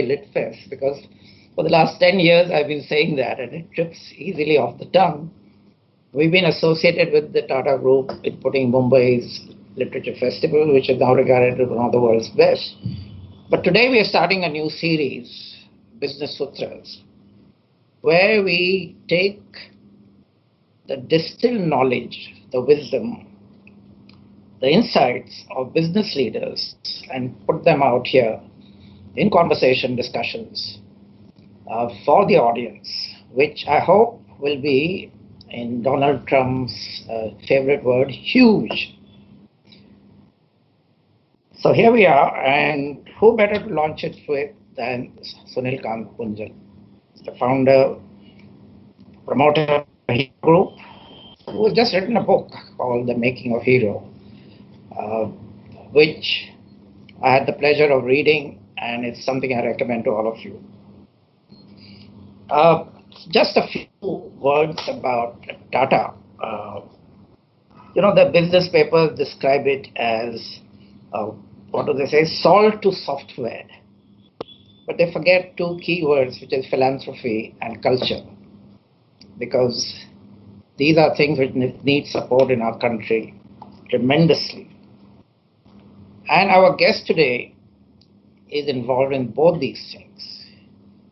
Lit Fest, because for the last 10 years I've been saying that and it trips easily off the tongue. We've been associated with the Tata Group in putting Mumbai's Literature Festival, which is now regarded as one of the world's best. But today we are starting a new series, Business Sutras, where we take the distilled knowledge, the wisdom, the insights of business leaders and put them out here in conversation discussions for the audience, which I hope will be, in Donald Trump's favorite word, huge. So here we are, and who better to launch it with than Sunil Kant Munjal, the founder, promoter of the Hero Group, who has just written a book called The Making of Hero, which I had the pleasure of reading, and it's something I recommend to all of you. Just a few words about Tata. The business papers describe it as, what do they say, salt to software. But they forget two key words, which is philanthropy and culture, because these are things which need support in our country tremendously. And our guest today is involved in both these things.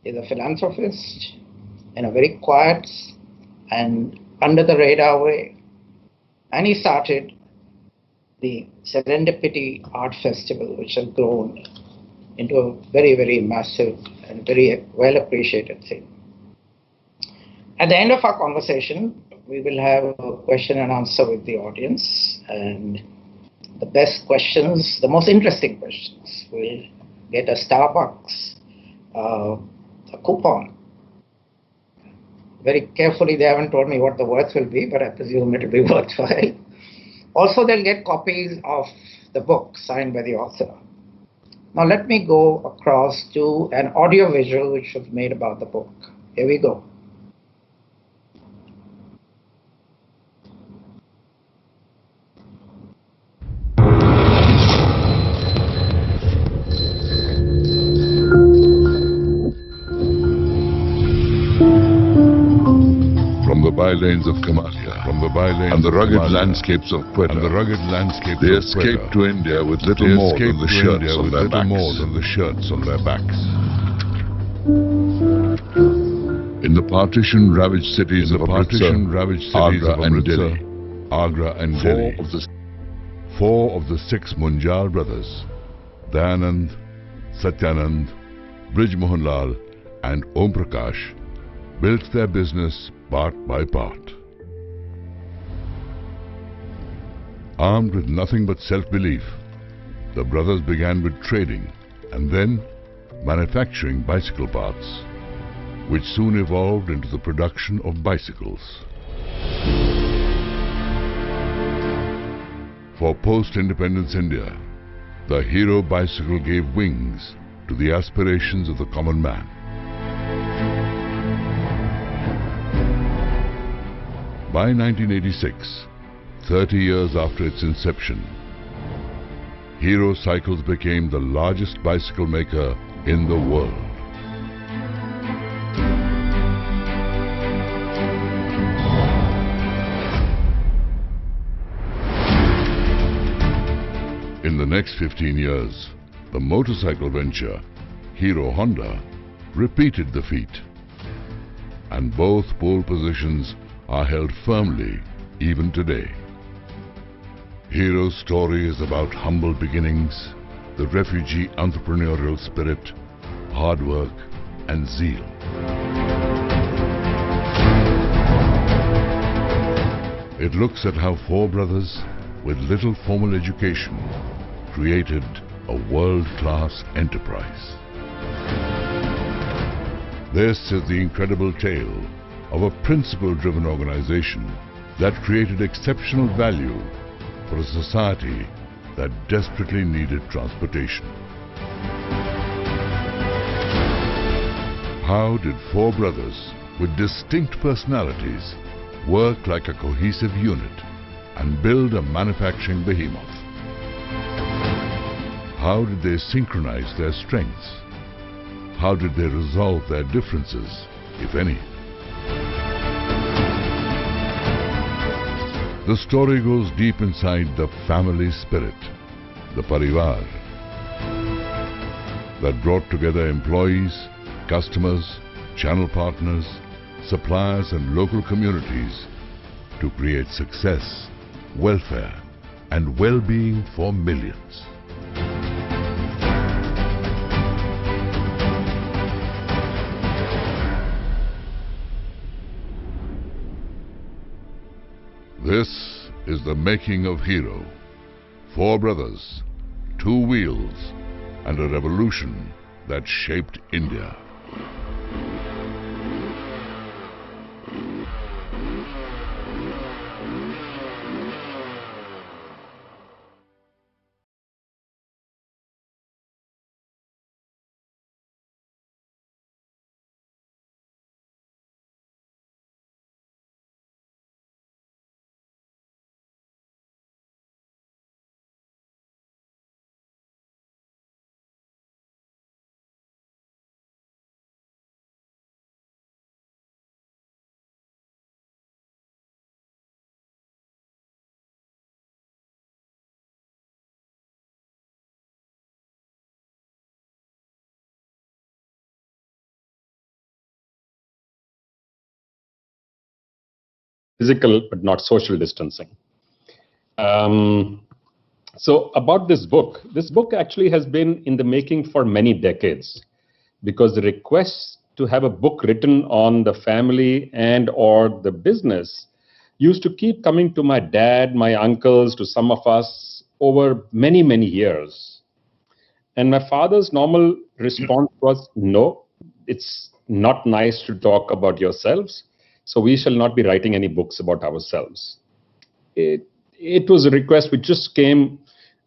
He's a philanthropist in a very quiet and under the radar way. And he started the Serendipity Art Festival, which has grown into a very, very massive and very well appreciated thing. At the end of our conversation, we will have a question and answer with the audience. And the best questions, the most interesting questions, will get a Starbucks, a coupon. Very carefully, they haven't told me what the worth will be, but I presume it will be worthwhile. Also, they'll get copies of the book signed by the author. Now, let me go across to an audio visual which was made about the book. Here we go. From the bylanes of Kamalia, and the rugged landscapes of Quetta, they escaped to India with little more than the shirts on their backs. In the partition-ravaged cities of Agra and Delhi, four of the six Munjal brothers, Dayanand, Satyanand, Brij Mohanlal, and Om Prakash, built their business part by part. Armed with nothing but self-belief, the brothers began with trading and then manufacturing bicycle parts, which soon evolved into the production of bicycles. For post-independence India, the Hero bicycle gave wings to the aspirations of the common man. By 1986, 30 years after its inception, Hero Cycles became the largest bicycle maker in the world. In the next 15 years, the motorcycle venture, Hero Honda, repeated the feat, and both pole positions are held firmly even today. Hero's story is about humble beginnings, the refugee entrepreneurial spirit, hard work and zeal. It looks at how four brothers with little formal education created a world-class enterprise. This is the incredible tale of a principle-driven organization that created exceptional value for a society that desperately needed transportation. How did four brothers with distinct personalities work like a cohesive unit and build a manufacturing behemoth? How did they synchronize their strengths? how did they resolve their differences, if any? The story goes deep inside the family spirit, the parivar, that brought together employees, customers, channel partners, suppliers and local communities to create success, welfare and well-being for millions. This is the making of Hero. 4 brothers, 2 wheels, and a revolution that shaped India. Physical but not social distancing. So about this book actually has been in the making for many decades, because the requests to have a book written on the family and or the business used to keep coming to my dad, my uncles, to some of us over many, many years. And my father's normal response was, no, it's not nice to talk about yourselves, so we shall not be writing any books about ourselves. It was a request which just came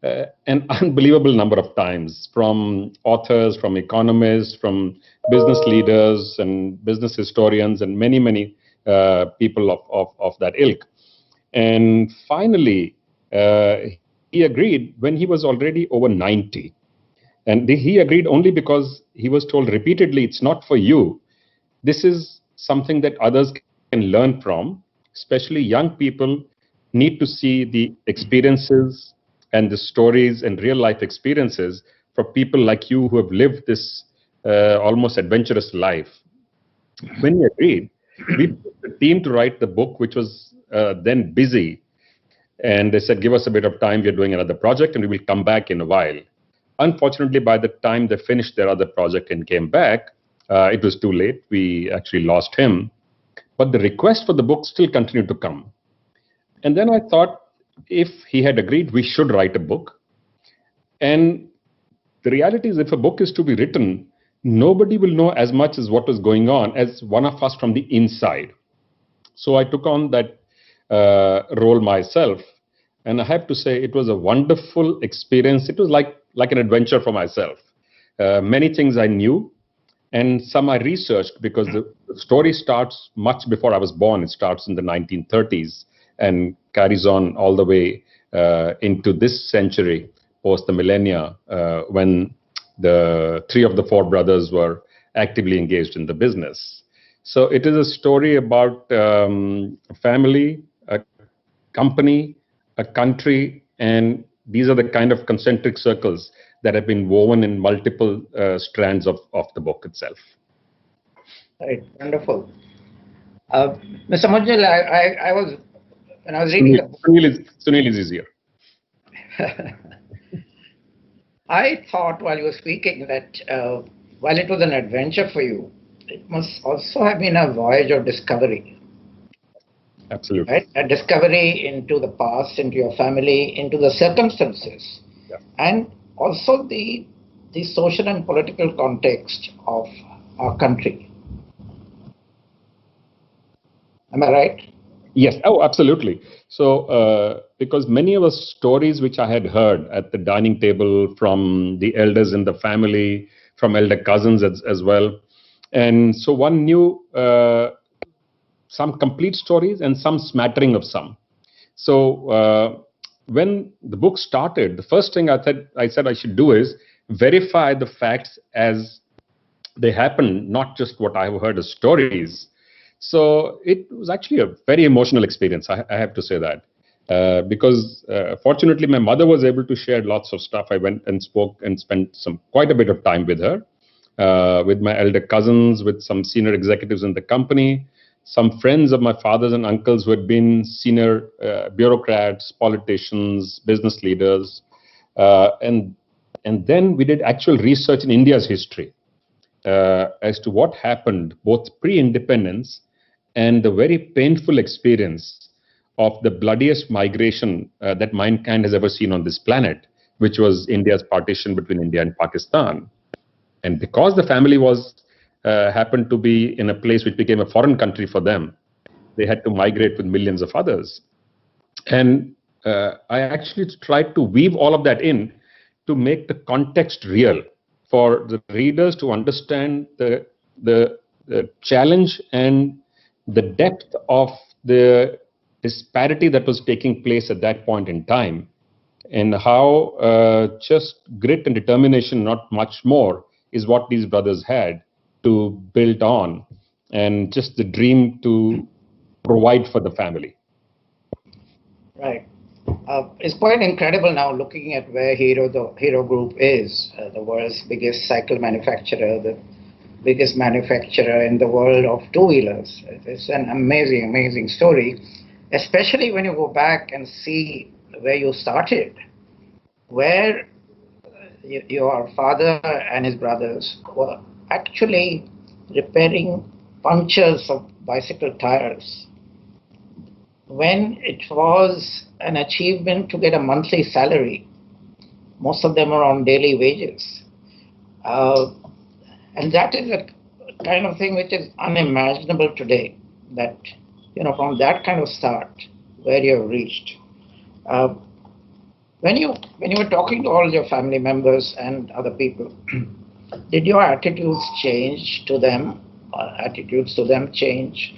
an unbelievable number of times from authors, from economists, from business leaders and business historians, and many, many people of that ilk. And finally, he agreed when he was already over 90. And he agreed only because he was told repeatedly, it's not for you. This is something that others can learn from. Especially young people need to see the experiences and the stories and real life experiences for people like you who have lived this almost adventurous life. When he agreed, we put the team to write the book, which was then busy. And they said, give us a bit of time. We're doing another project and we will come back in a while. Unfortunately, by the time they finished their other project and came back, it was too late. We actually lost him. But the request for the book still continued to come. And then I thought, if he had agreed, we should write a book. And the reality is, if a book is to be written, nobody will know as much as what was going on as one of us from the inside. So I took on that role myself. And I have to say, it was a wonderful experience. It was like an adventure for myself. Many things I knew, and some I researched, because the story starts much before I was born. It starts in the 1930s and carries on all the way into this century, post the millennia, when the 3 of the 4 brothers were actively engaged in the business. So it is a story about a family, a company, a country, and these are the kind of concentric circles that have been woven in multiple strands of the book itself. Right, wonderful. Mr. Munjal, I was, when I was reading the book, Sunil is easier. I thought while you were speaking that while it was an adventure for you, it must also have been a voyage of discovery. Absolutely. Right? A discovery into the past, into your family, into the circumstances, yeah. And also the social and political context of our country. Am I right? Yes. Oh, absolutely. So, because many of the stories which I had heard at the dining table from the elders in the family, from elder cousins as well, and so one knew some complete stories and some smattering of some. So when the book started, the first thing I said I should do is verify the facts as they happened, not just what I've heard as stories. So it was actually a very emotional experience. I have to say that. Because fortunately, my mother was able to share lots of stuff. I went and spoke and spent quite a bit of time with her, with my elder cousins, with some senior executives in the company, some friends of my fathers and uncles who had been senior bureaucrats, politicians, business leaders, and then we did actual research in India's history as to what happened both pre-independence and the very painful experience of the bloodiest migration that mankind has ever seen on this planet, which was India's partition between India and Pakistan. And because the family was happened to be in a place which became a foreign country for them, they had to migrate with millions of others. And I actually tried to weave all of that in to make the context real for the readers to understand the challenge and the depth of the disparity that was taking place at that point in time, and how just grit and determination, not much more, is what these brothers had to build on, and just the dream to provide for the family. Right. It's quite incredible now looking at where the Hero Group is, the world's biggest cycle manufacturer, the biggest manufacturer in the world of two-wheelers. It's an amazing, amazing story, especially when you go back and see where you started, where your father and his brothers were actually repairing punctures of bicycle tires, when it was an achievement to get a monthly salary. Most of them are on daily wages. And that is a kind of thing which is unimaginable today, that, from that kind of start, where you have reached. When you were talking to all your family members and other people, did your attitudes change to them? Attitudes to them change?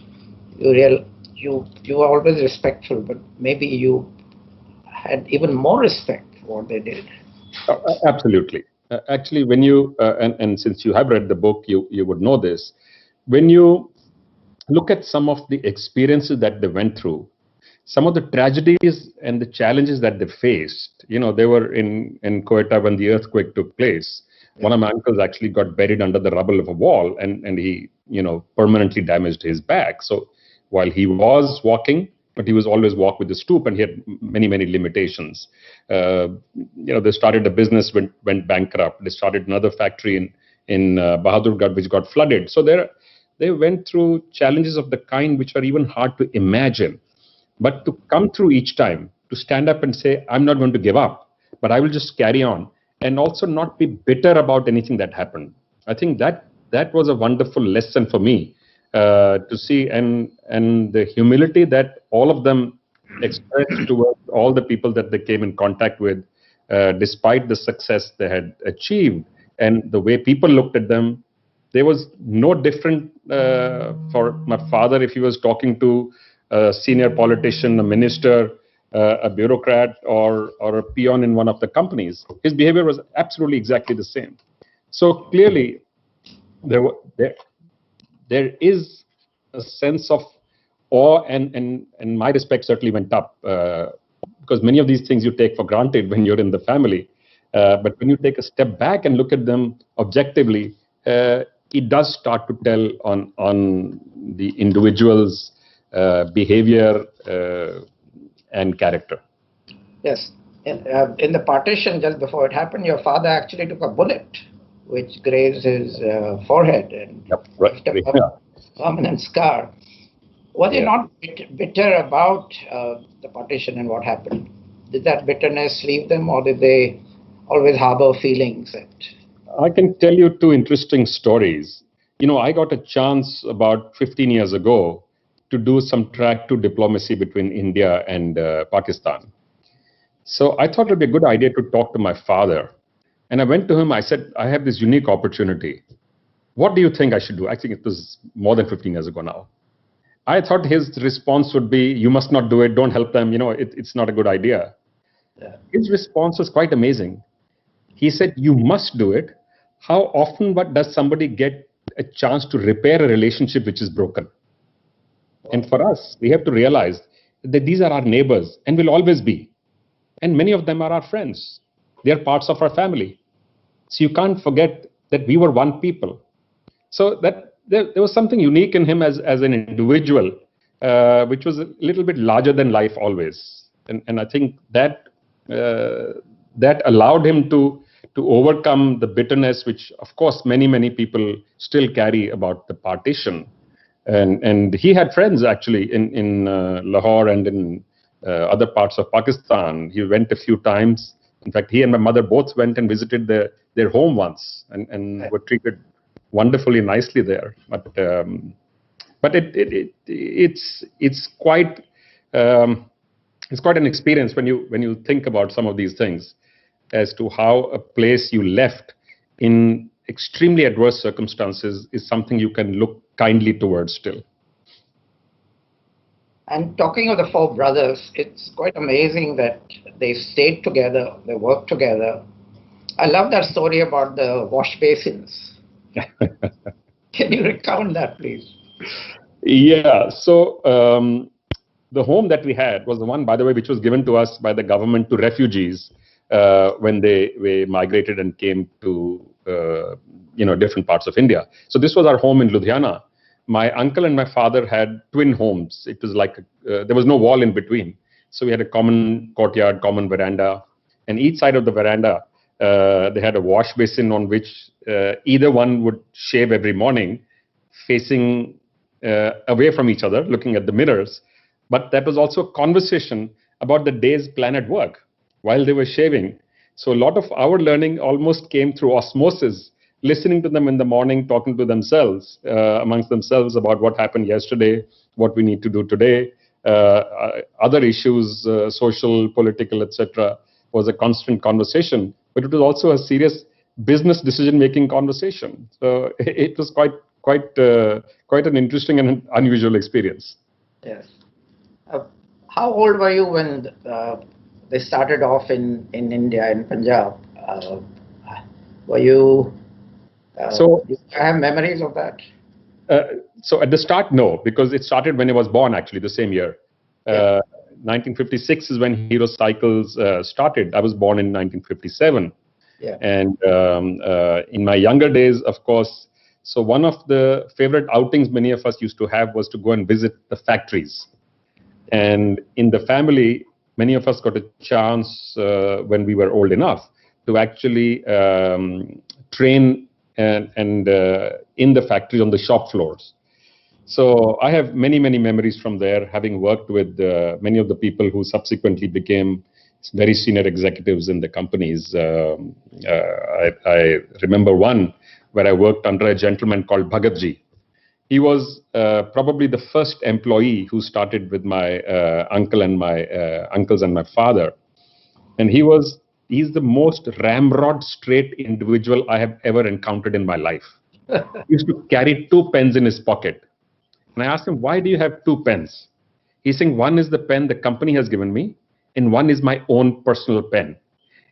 You were always respectful, but maybe you had even more respect for what they did. Absolutely. Actually, when you and since you have read the book, you would know this. When you look at some of the experiences that they went through, some of the tragedies and the challenges that they faced, they were in Quetta when the earthquake took place. One of my uncles actually got buried under the rubble of a wall, and he, permanently damaged his back. So while he was walking, but he was always walk with the stoop, and he had many, many limitations. They started a business, went bankrupt. They started another factory in Bahadurgarh, which got flooded. So they went through challenges of the kind which are even hard to imagine. But to come through each time, to stand up and say, I'm not going to give up, but I will just carry on, and also not be bitter about anything that happened. I think that was a wonderful lesson for me to see, and the humility that all of them expressed towards all the people that they came in contact with, despite the success they had achieved, and the way people looked at them. There was no different for my father if he was talking to a senior politician, a minister, a bureaucrat, or a peon in one of the companies. His behavior was absolutely exactly the same. So clearly, there is a sense of awe, and my respect certainly went up, because many of these things you take for granted when you're in the family. But when you take a step back and look at them objectively, it does start to tell on the individual's behavior and character. Yes. In the partition, just before it happened, your father actually took a bullet which grazed his forehead and left a permanent scar. Was he not bitter about the partition and what happened? Did that bitterness leave them, or did they always harbor feelings that... I can tell you two interesting stories. I got a chance about 15 years ago to do some track to diplomacy between India and Pakistan. So I thought it would be a good idea to talk to my father. And I went to him, I said, I have this unique opportunity. What do you think I should do? I think it was more than 15 years ago now. I thought his response would be, you must not do it, don't help them, it's not a good idea. Yeah. His response was quite amazing. He said, you must do it. How often does somebody get a chance to repair a relationship which is broken. And for us, we have to realize that these are our neighbors and will always be. And many of them are our friends. They are parts of our family. So you can't forget that we were one people. So that there was something unique in him as an individual, which was a little bit larger than life always. And I think that that allowed him to overcome the bitterness, which of course many people still carry about the partition. And he had friends actually in Lahore and in other parts of Pakistan. He went a few times. In fact, he and my mother both went and visited their home once and were treated wonderfully nicely there. But it's quite an experience when you think about some of these things as to how a place you left in extremely adverse circumstances is something you can look kindly towards still. And talking of the four brothers, it's quite amazing that they stayed together, they worked together. I love that story about the wash basins. Can you recount that, please? Yeah, so the home that we had was the one, by the way, which was given to us by the government to refugees when they migrated and came to different parts of India. So this was our home in Ludhiana. My uncle and my father had twin homes. It was like there was no wall in between. So we had a common courtyard, common veranda, and each side of the veranda they had a wash basin on which either one would shave every morning, facing away from each other, looking at the mirrors. But that was also a conversation about the day's plan at work while they were shaving. So a lot of our learning almost came through osmosis, listening to them in the morning, talking to themselves, amongst themselves about what happened yesterday, what we need to do today, other issues, social, political, etc., was a constant conversation. But it was also a serious business decision-making conversation. So it was quite an interesting and unusual experience. Yes. How old were you when they started off in India, in Punjab? Were you? Do you have memories of that? So at the start, no, because it started when I was born, actually, the same year. 1956 is when Hero Cycles started. I was born in 1957. Yeah. And in my younger days, of course, so one of the favorite outings many of us used to have was to go and visit the factories. And in the family, many of us got a chance when we were old enough to actually train and in the factories on the shop floors. So I have many memories from there, having worked with many of the people who subsequently became very senior executives in the companies. I remember one where I worked under a gentleman called Bhagatji. He was probably the first employee who started with my uncle and my uncles and my father. And he's the most ramrod straight individual I have ever encountered in my life. He used to carry 2 pens in his pocket. And I asked him, why do you have 2 pens? He's saying, one is the pen the company has given me, and one is my own personal pen.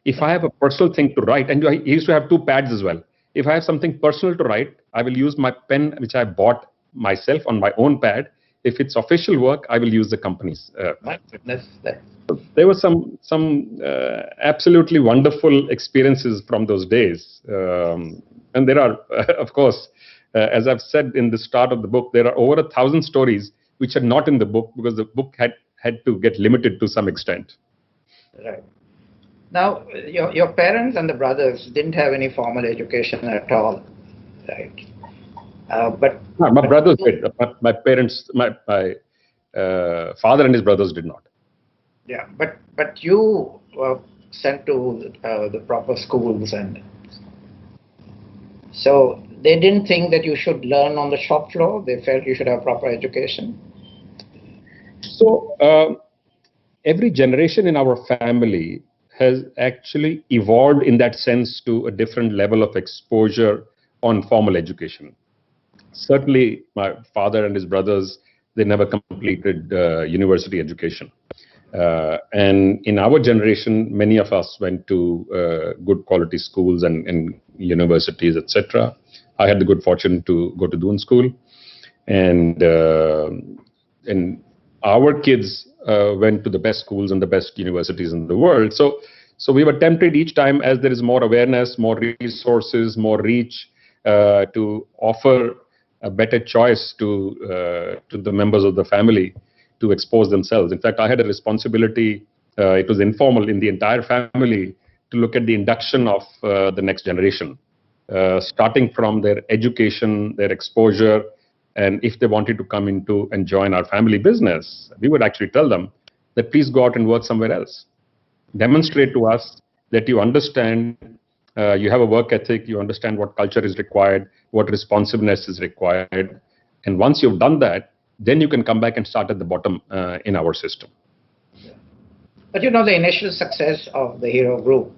If I have a personal thing to write, and he used to have 2 pads as well. If I have something personal to write, I will use my pen, which I bought myself on my own pad. If it's official work, I will use the company's pad. There were some absolutely wonderful experiences from those days. And there are, of course, as I've said in the start of the book, there are over 1,000 stories which are not in the book because the book had to get limited to some extent. Right. Now, your parents and the brothers didn't have any formal education at all, right? My brothers did. My parents, my father and his brothers did not. Yeah, but you were sent to the proper schools, and so they didn't think that you should learn on the shop floor. They felt you should have proper education. So every generation in our family has actually evolved in that sense to a different level of exposure on formal education. Certainly, my father and his brothers, they never completed university education. And in our generation, many of us went to good quality schools and universities, etc. I had the good fortune to go to Doon School, and our kids went to the best schools and the best universities in the world. So we were tempted each time, as there is more awareness, more resources, more reach, to offer a better choice to the members of the family to expose themselves. In fact, I had a responsibility, it was informal, in the entire family to look at the induction of the next generation, starting from their education, their exposure, and if they wanted to come into and join our family business, we would actually tell them that please go out and work somewhere else. Demonstrate to us that you understand, you have a work ethic, you understand what culture is required, what responsiveness is required. And once you've done that, then you can come back and start at the bottom in our system. But you know, the initial success of the Hero Group,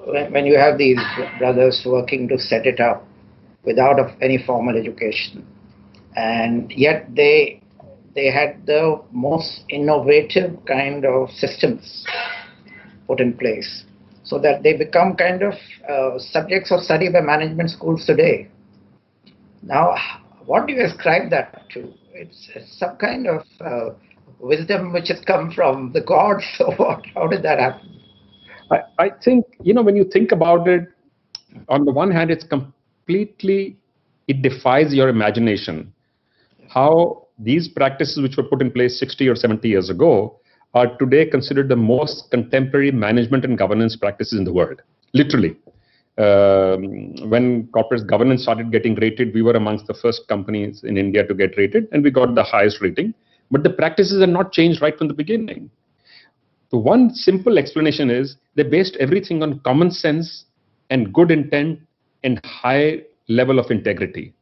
when you have these brothers working to set it up without any formal education, and yet they had the most innovative kind of systems put in place, so that they become kind of subjects of study by management schools today. Now, what do you ascribe that to? It's some kind of wisdom which has come from the gods, or what? How did that happen? I think, when you think about it, on the one hand, it defies your imagination. How these practices, which were put in place 60 or 70 years ago, are today considered the most contemporary management and governance practices in the world. Literally. When corporate governance started getting rated, we were amongst the first companies in India to get rated, and we got the highest rating. But the practices are not changed right from the beginning. The one simple explanation is they based everything on common sense and good intent and high level of integrity.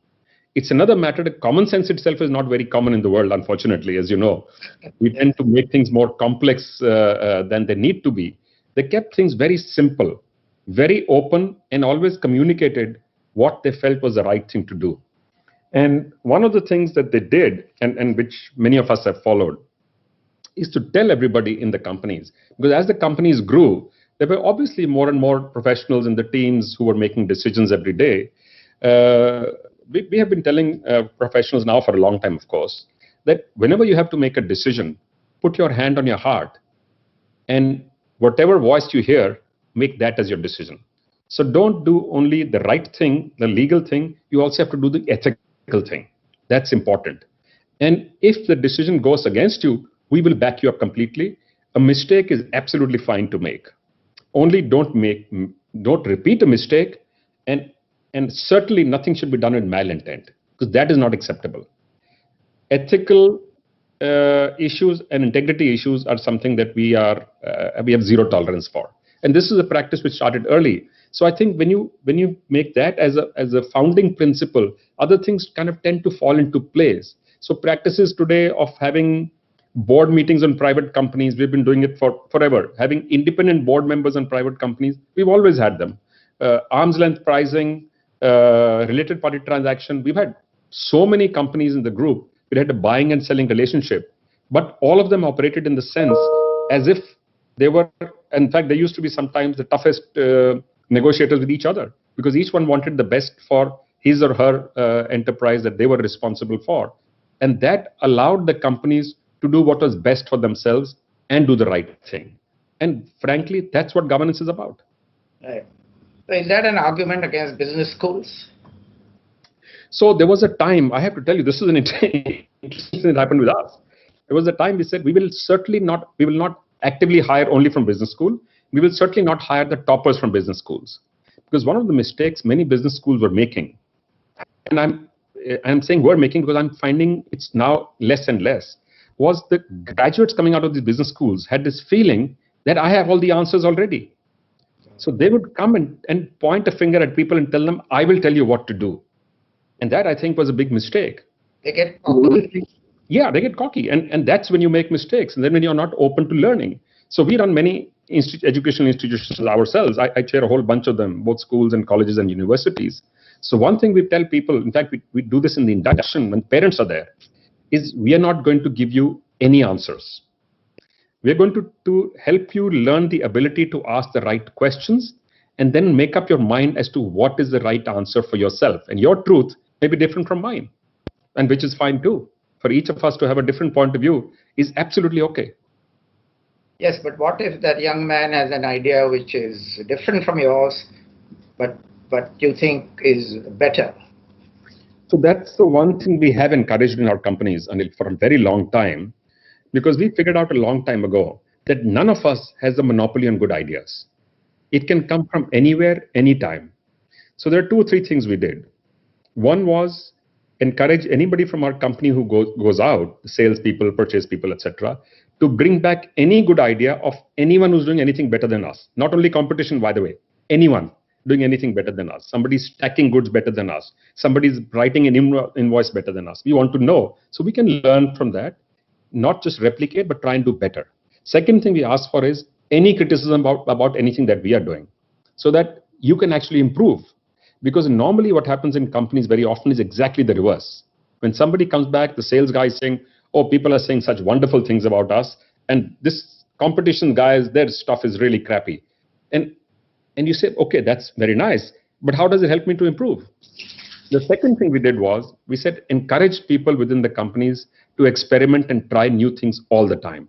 It's another matter that common sense itself is not very common in the world, unfortunately, as you know. We tend to make things more complex than they need to be. They kept things very simple, very open, and always communicated what they felt was the right thing to do. And one of the things that they did, and which many of us have followed, is to tell everybody in the companies. Because as the companies grew, there were obviously more and more professionals in the teams who were making decisions every day. We have been telling professionals now for a long time, of course, that whenever you have to make a decision, put your hand on your heart, and whatever voice you hear, make that as your decision. So don't do only the right thing, the legal thing, you also have to do the ethical thing. That's important. And if the decision goes against you, we will back you up completely. A mistake is absolutely fine to make. Only don't repeat a mistake, and certainly nothing should be done with malintent, because that is not acceptable. Ethical issues and integrity issues are something that we have zero tolerance for. And this is a practice which started early. So I think when you make that as a founding principle, other things kind of tend to fall into place. So practices today of having board meetings on private companies, we've been doing it for forever. Having independent board members on private companies, we've always had them. Arm's length pricing, related party transaction. We've had so many companies in the group. We had a buying and selling relationship, but all of them operated in the sense as if they were, in fact, they used to be sometimes the toughest negotiators with each other, because each one wanted the best for his or her enterprise that they were responsible for. And that allowed the companies to do what was best for themselves and do the right thing. And frankly, that's what governance is about. Right. So is that an argument against business schools? So there was a time, I have to tell you, this is an interesting thing that happened with us. There was a time we said we will not actively hire only from business school. We will certainly not hire the toppers from business schools. Because one of the mistakes many business schools were making, and I'm saying we're making because I'm finding it's now less and less, was the graduates coming out of these business schools had this feeling that I have all the answers already. So they would come and point a finger at people and tell them, I will tell you what to do. And that, I think, was a big mistake. They get cocky. Yeah, they get cocky. And that's when you make mistakes. And then when you're not open to learning. So we run many educational institutions ourselves. I chair a whole bunch of them, both schools and colleges and universities. So one thing we tell people, in fact, we do this in the induction when parents are there, is we are not going to give you any answers. We are going to help you learn the ability to ask the right questions and then make up your mind as to what is the right answer for yourself. And your truth may be different from mine, and which is fine too. For each of us to have a different point of view is absolutely okay. Yes, but what if that young man has an idea which is different from yours, but you think is better? So that's the one thing we have encouraged in our companies, Anil, for a very long time, because we figured out a long time ago that none of us has a monopoly on good ideas. It can come from anywhere, anytime. So there are 2 or 3 things we did. One was encourage anybody from our company who goes out, the salespeople, purchase people, etc., to bring back any good idea of anyone who's doing anything better than us. Not only competition, by the way, anyone doing anything better than us. Somebody's stacking goods better than us. Somebody's writing an invoice better than us. We want to know so we can learn from that, not just replicate, but try and do better. Second thing we ask for is any criticism about anything that we are doing so that you can actually improve. Because normally what happens in companies very often is exactly the reverse. When somebody comes back, the sales guy is saying, oh, people are saying such wonderful things about us, and this competition guys, their stuff is really crappy. And you say, okay, that's very nice, but how does it help me to improve? The second thing we did was, we said, encourage people within the companies to experiment and try new things all the time.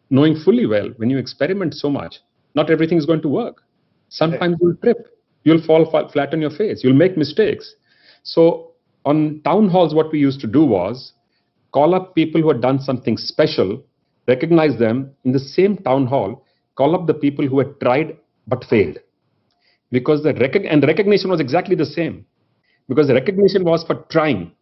Knowing fully well, when you experiment so much, not everything is going to work. Sometimes you'll trip. You'll fall flat on your face. You'll make mistakes. So on town halls, what we used to do was call up people who had done something special, recognize them in the same town hall, call up the people who had tried but failed. Because the recognition was exactly the same. Because the recognition was for trying.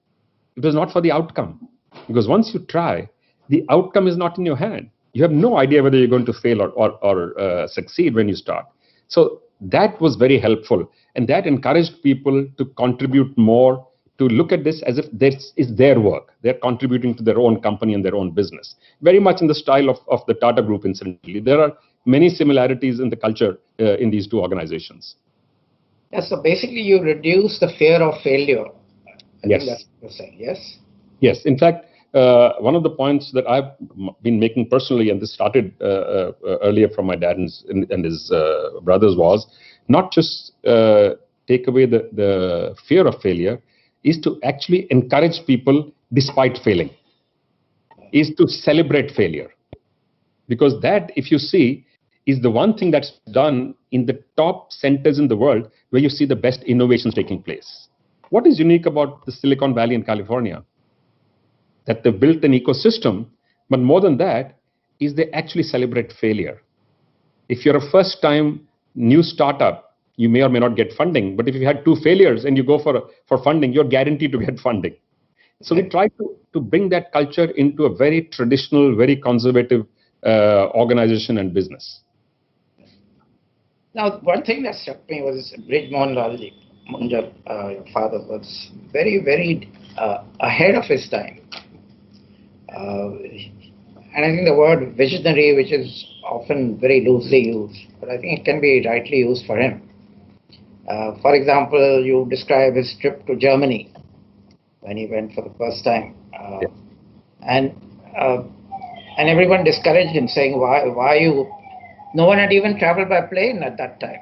It was not for the outcome. Because once you try, the outcome is not in your hand. You have no idea whether you're going to fail or succeed when you start. So that was very helpful. And that encouraged people to contribute more, to look at this as if this is their work. They're contributing to their own company and their own business. Very much in the style of the Tata Group, incidentally. There are many similarities in the culture in these 2 organizations. Yes, so basically you reduce the fear of failure. I Yes. think that's what you're saying, yes? Yes. In fact, one of the points that I've been making personally, and this started earlier from my dad and his brothers, was not just take away the fear of failure, is to actually encourage people despite failing, is to celebrate failure. Because that, if you see, is the one thing that's done in the top centers in the world where you see the best innovations taking place. What is unique about the Silicon Valley in California? That they've built an ecosystem, but more than that, is they actually celebrate failure. If you're a first-time new startup, you may or may not get funding, but if you had 2 failures and you go for funding, you're guaranteed to get funding. So we try to bring that culture into a very traditional, very conservative organization and business. Now, one thing that struck me was Brij Mohanlal Munjal, your father, was very, very ahead of his time. And I think the word visionary, which is often very loosely used, but I think it can be rightly used for him. For example, you describe his trip to Germany when he went for the first time. And everyone discouraged him, saying, why you... No one had even traveled by plane at that time.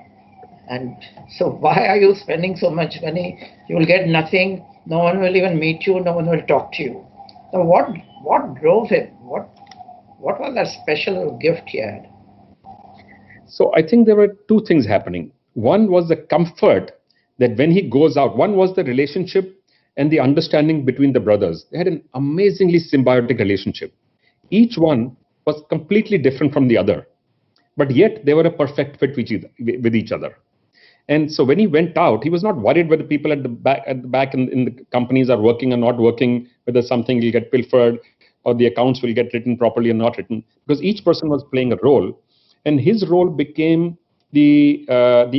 And so why are you spending so much money? You will get nothing. No one will even meet you. No one will talk to you. So what drove him? What was that special gift he had? So I think there were 2 things happening. One was the comfort that when he goes out, one was the relationship and the understanding between the brothers. They had an amazingly symbiotic relationship. Each one was completely different from the other, but yet they were a perfect fit with each other. And so when he went out, he was not worried whether people at the back in the companies are working or not working, whether something will get pilfered or the accounts will get written properly or not written, because each person was playing a role, and his role became the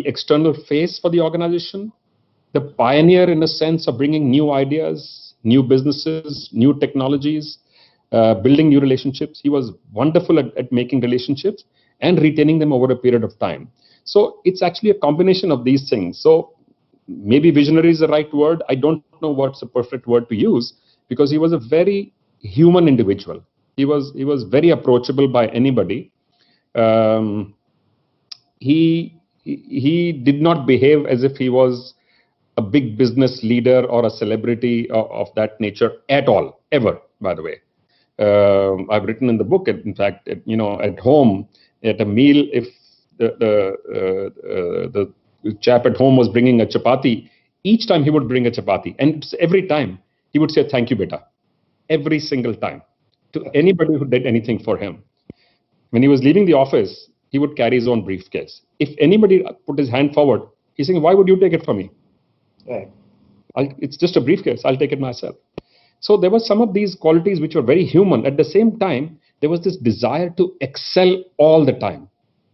external face for the organization, the pioneer in a sense of bringing new ideas, new businesses, new technologies, building new relationships. He was wonderful at making relationships and retaining them over a period of time. So it's actually a combination of these things. So maybe visionary is the right word. I don't know what's the perfect word to use, because he was a very human individual. He was very approachable by anybody. He he did not behave as if he was a big business leader or a celebrity of that nature at all, ever, by the way. I've written in the book, in fact, at home, at a meal, if the chap at home was bringing a chapati, each time he would bring a chapati. And every time he would say, "Thank you, beta." Every single time, to anybody who did anything for him. When he was leaving the office, he would carry his own briefcase. If anybody put his hand forward, he's saying, "Why would you take it from me? Right. It's just a briefcase. I'll take it myself." So there were some of these qualities which were very human. At the same time, there was this desire to excel all the time,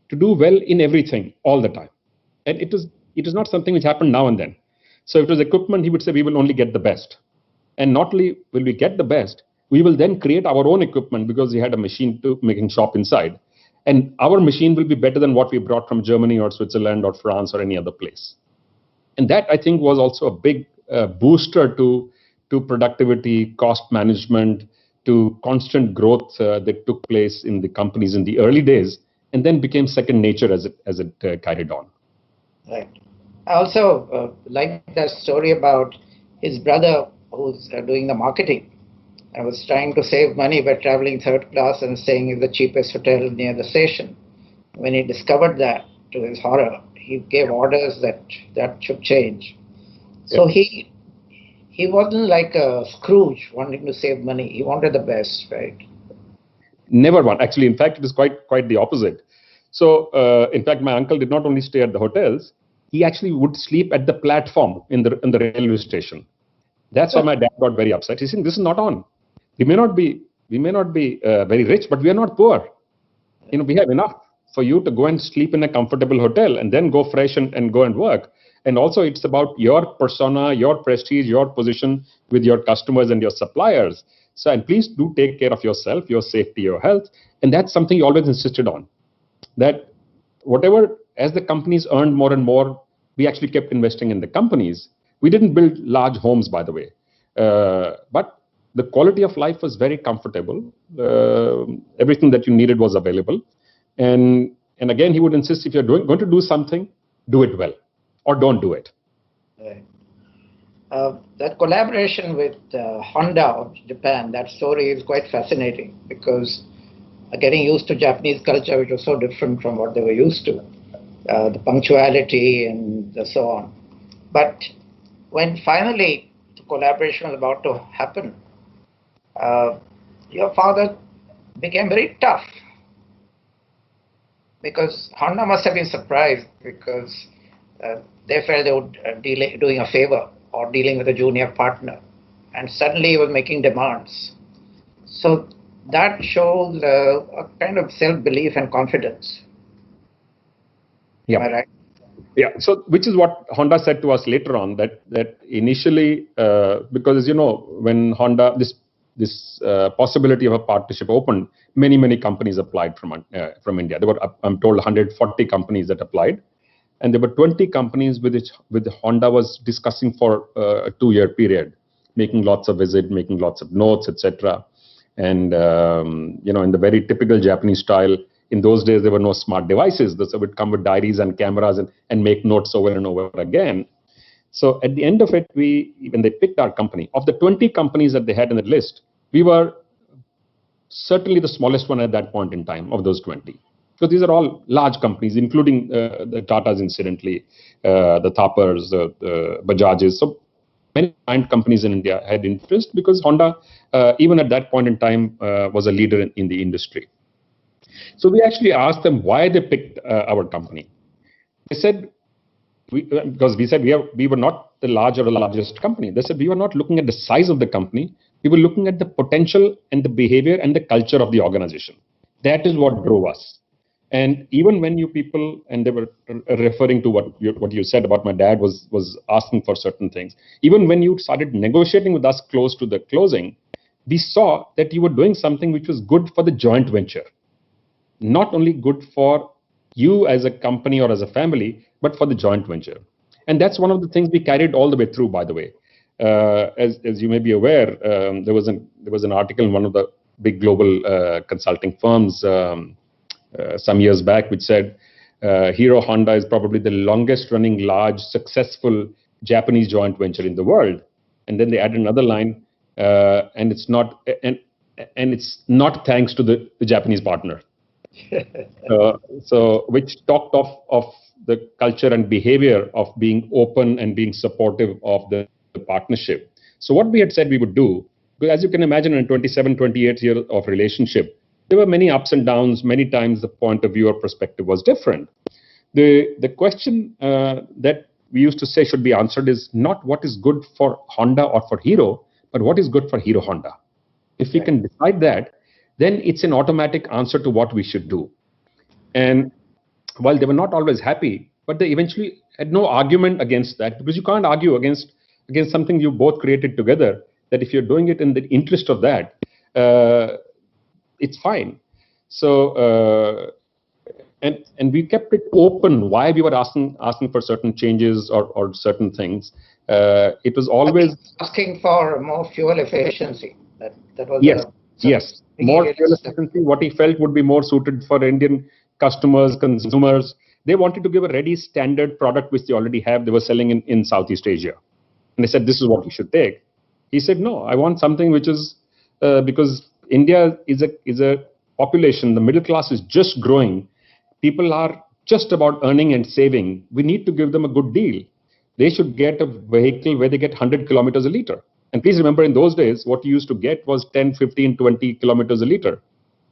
to do well in everything all the time. And it is not something which happened now and then. So if it was equipment, he would say, "We will only get the best." And not only will we get the best, we will then create our own equipment because he had a machine to making shop inside. And our machine will be better than what we brought from Germany or Switzerland or France or any other place. And that, I think, was also a big booster to productivity, cost management, to constant growth that took place in the companies in the early days, and then became second nature as it carried on. Right. I also like that story about his brother who's doing the marketing. I was trying to save money by traveling third class and staying in the cheapest hotel near the station. When he discovered that, to his horror, he gave orders that should change. So he wasn't like a Scrooge wanting to save money. He wanted the best, right? Never one. Actually, in fact, it is quite the opposite. So, in fact, my uncle did not only stay at the hotels, he actually would sleep at the platform in the railway station. That's why my dad got very upset. He's saying, "This is not on. We may not be very rich, but we are not poor. We have enough for you to go and sleep in a comfortable hotel and then go fresh and go and work. And also, it's about your persona, your prestige, your position with your customers and your suppliers. So, and please do take care of yourself, your safety, your health." And that's something he always insisted on. That whatever, as the companies earned more and more, we actually kept investing in the companies. We didn't build large homes, by the way. But the quality of life was very comfortable. Everything that you needed was available. And again, he would insist, if you're going to do something, do it well, or don't do it. Right. That collaboration with Honda of Japan, that story is quite fascinating because getting used to Japanese culture, which was so different from what they were used to, the punctuality and so on. But when finally the collaboration was about to happen, your father became very tough because Honda must have been surprised because they felt they would doing a favor or dealing with a junior partner, and suddenly he was making demands. So that shows a kind of self-belief and confidence. Yeah. Am I right? Yeah. So, which is what Honda said to us later on, that initially, because as you know, when Honda this possibility of a partnership opened, many companies applied from India. There were, I'm told, 140 companies that applied, and there were 20 companies with Honda was discussing for a 2-year period, making lots of visits, making lots of notes, etc. And in the very typical Japanese style, in those days there were no smart devices. So it would come with diaries and cameras and make notes over and over again. So at the end of it, when they picked our company, of the 20 companies that they had in the list, we were certainly the smallest one at that point in time of those 20. So these are all large companies, including the Tatas, incidentally, the Thapars, the Bajajes. So many giant companies in India had interest because Honda, even at that point in time, was a leader in the industry. So we actually asked them why they picked our company. They said, because we said we were not the largest company. They said we were not looking at the size of the company. We were looking at the potential and the behavior and the culture of the organization. That is what drove us. And even when you people, and they were referring to what you said about my dad was asking for certain things. Even when you started negotiating with us close to the closing, we saw that you were doing something which was good for the joint venture. Not only good for you as a company or as a family, but for the joint venture. And that's one of the things we carried all the way through, by the way. As you may be aware, there was an article in one of the big global consulting firms some years back which said Hero Honda is probably the longest running, large, successful Japanese joint venture in the world. And then they added another line, and it's not thanks to the Japanese partner. So which talked of the culture and behavior of being open and being supportive of the partnership. So what we had said we would do, because as you can imagine, in 27, 28 years of relationship, there were many ups and downs. Many times the point of view or perspective was different. The question that we used to say should be answered is not what is good for Honda or for Hero, but what is good for Hero Honda. If we can decide that, then it's an automatic answer to what we should do. And while they were not always happy, but they eventually had no argument against that, because you can't argue against something you both created together, that if you're doing it in the interest of that, it's fine. So, and we kept it open why we were asking for certain changes or certain things. It was always asking for more fuel efficiency. That was yes. More fuel efficiency, what he felt would be more suited for Indian customers, consumers. They wanted to give a ready standard product which they already have. They were selling in Southeast Asia. And they said, this is what you should take. He said, no, I want something which is, because India is a population, the middle class is just growing. People are just about earning and saving. We need to give them a good deal. They should get a vehicle where they get 100 kilometers a liter. And please remember, in those days, what you used to get was 10, 15, 20 kilometers a liter.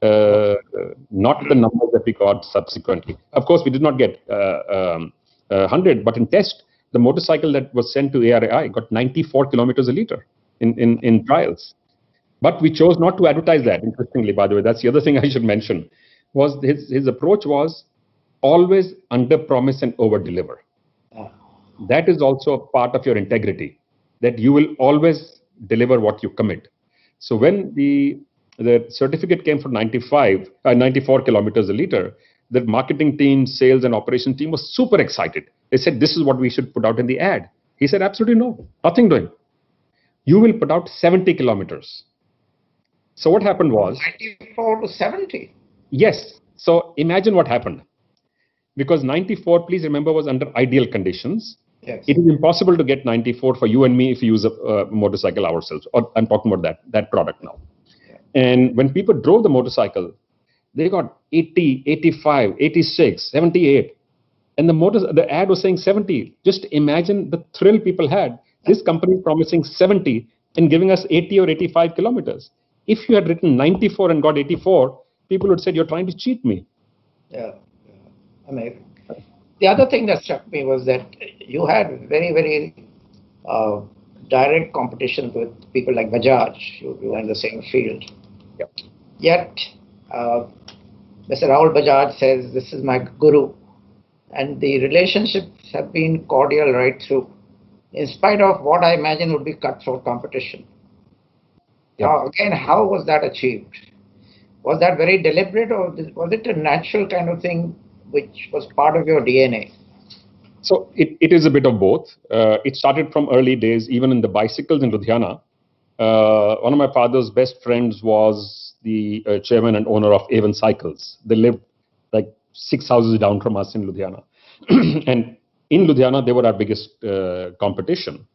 Not the numbers that we got subsequently. Of course, we did not get 100, but in test, the motorcycle that was sent to ARAI got 94 kilometers a liter in trials. But we chose not to advertise that, interestingly, by the way. That's the other thing I should mention, was his approach was always under-promise and over-deliver. That is also a part of your integrity, that you will always deliver what you commit. So when the certificate came for 94 kilometers a liter, the marketing team, sales and operation team was super excited. They said, this is what we should put out in the ad. He said, absolutely no, nothing doing. You will put out 70 kilometers. So what happened was 94 to 70. Yes. So imagine what happened. Because 94, please remember, was under ideal conditions. Yes. It is impossible to get 94 for you and me if we use a motorcycle ourselves. Or I'm talking about that product now. Yeah. And when people drove the motorcycle, they got 80, 85, 86, 78. And the ad was saying 70. Just imagine the thrill people had. This company promising 70 and giving us 80 or 85 kilometers. If you had written 94 and got 84, people would say, you're trying to cheat me. Yeah. Amazing. The other thing that struck me was that you had very, very direct competition with people like Bajaj. You were in the same field. Yep. Yet, Mr. Rahul Bajaj says, this is my guru. And the relationships have been cordial right through, in spite of what I imagine would be cutthroat competition. Yep. Now, again, how was that achieved? Was that very deliberate, or was it a natural kind of thing which was part of your DNA? So it is a bit of both. It started from early days, even in the bicycles in Ludhiana. One of my father's best friends was the chairman and owner of Avon Cycles. They lived like 6 houses down from us in Ludhiana. And in Ludhiana, they were our biggest competition.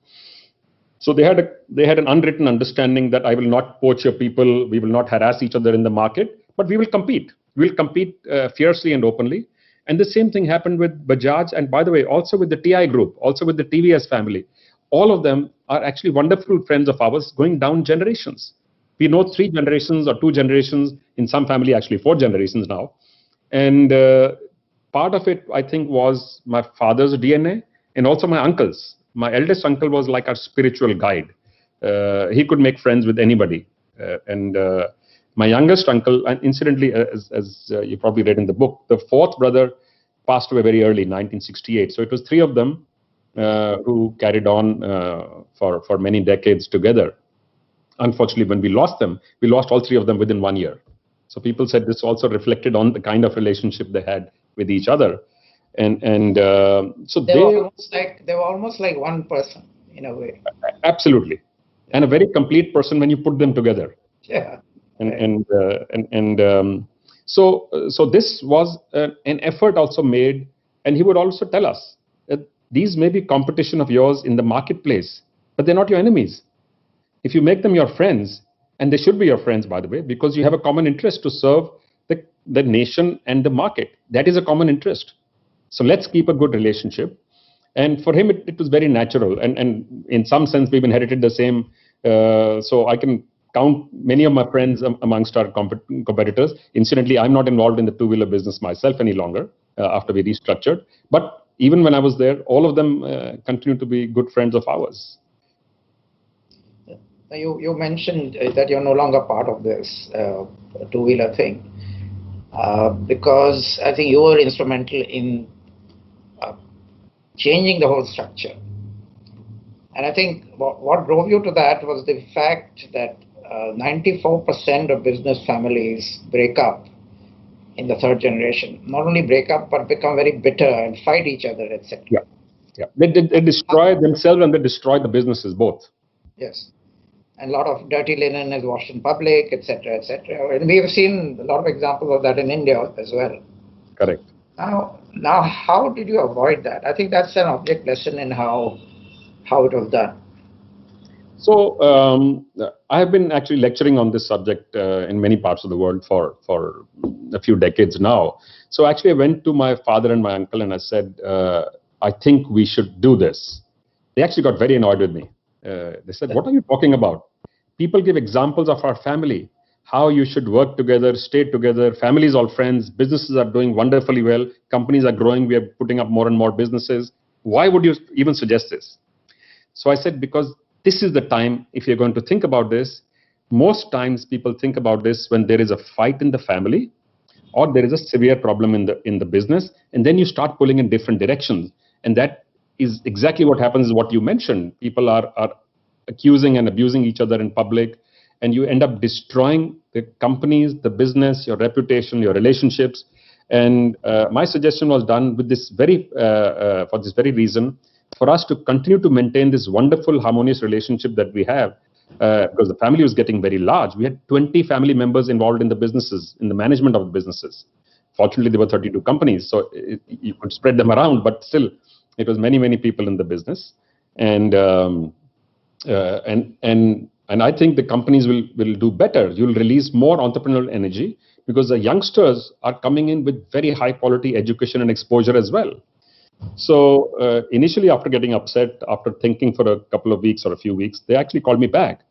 So they had an unwritten understanding that I will not poach your people, we will not harass each other in the market, but we will compete. We will compete fiercely and openly. And the same thing happened with Bajaj, and by the way, also with the TI group, also with the TVS family. All of them are actually wonderful friends of ours going down generations. We know 3 generations or 2 generations, in some family actually 4 generations now. And part of it, I think, was my father's DNA and also my uncle's. My eldest uncle was like our spiritual guide. He could make friends with anybody. And my youngest uncle, and incidentally, as you probably read in the book, the 4th brother passed away very early, 1968. So it was 3 of them who carried on for many decades together. Unfortunately, when we lost them, we lost all 3 of them within 1 year. So people said this also reflected on the kind of relationship they had with each other. And so they were almost like one person in a way. Absolutely, and a very complete person when you put them together. Yeah. And So this was an effort also made, and he would also tell us that these may be competition of yours in the marketplace, but they're not your enemies. If you make them your friends, and they should be your friends, by the way, because you have a common interest to serve the nation and the market. That is a common interest. So let's keep a good relationship. And for him, it was very natural. And in some sense, we've inherited the same. So I can count many of my friends amongst our competitors. Incidentally, I'm not involved in the two-wheeler business myself any longer after we restructured. But even when I was there, all of them continue to be good friends of ours. You mentioned that you're no longer part of this two-wheeler thing because I think you were instrumental in changing the whole structure. And I think what drove you to that was the fact that 94% of business families break up in the third generation. Not only break up, but become very bitter and fight each other, etc. Yeah. They destroy themselves and they destroy the businesses both. Yes. And a lot of dirty linen is washed in public, etc., etc. And we have seen a lot of examples of that in India as well. Correct. Now, how did you avoid that? I think that's an object lesson in how it was done. So I have been actually lecturing on this subject in many parts of the world for a few decades now. So actually I went to my father and my uncle and I said, I think we should do this. They actually got very annoyed with me. They said, what are you talking about? People give examples of our family, how you should work together, stay together, families all friends, businesses are doing wonderfully well, companies are growing, we are putting up more and more businesses. Why would you even suggest this? So I said, because this is the time, if you're going to think about this, most times people think about this when there is a fight in the family or there is a severe problem in the business, and then you start pulling in different directions. And that is exactly what happens, is what you mentioned. People are accusing and abusing each other in public, and you end up destroying the companies, the business, your reputation, your relationships. And my suggestion was done with this for this very reason, for us to continue to maintain this wonderful harmonious relationship that we have, because the family was getting very large. We had 20 family members involved in the businesses, in the management of the businesses. Fortunately, there were 32 companies, so you could spread them around, but still, it was many, many people in the business. And I think the companies will do better. You'll release more entrepreneurial energy because the youngsters are coming in with very high quality education and exposure as well. So initially, after getting upset, after thinking for a couple of weeks or a few weeks, they actually called me back.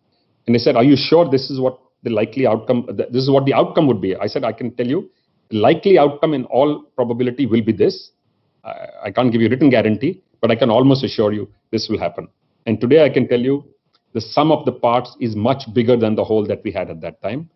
And they said, are you sure this is what the likely outcome, this is what the outcome would be? I said, I can tell you, the likely outcome in all probability will be this. I can't give you a written guarantee, but I can almost assure you this will happen. And today I can tell you the sum of the parts is much bigger than the whole that we had at that time.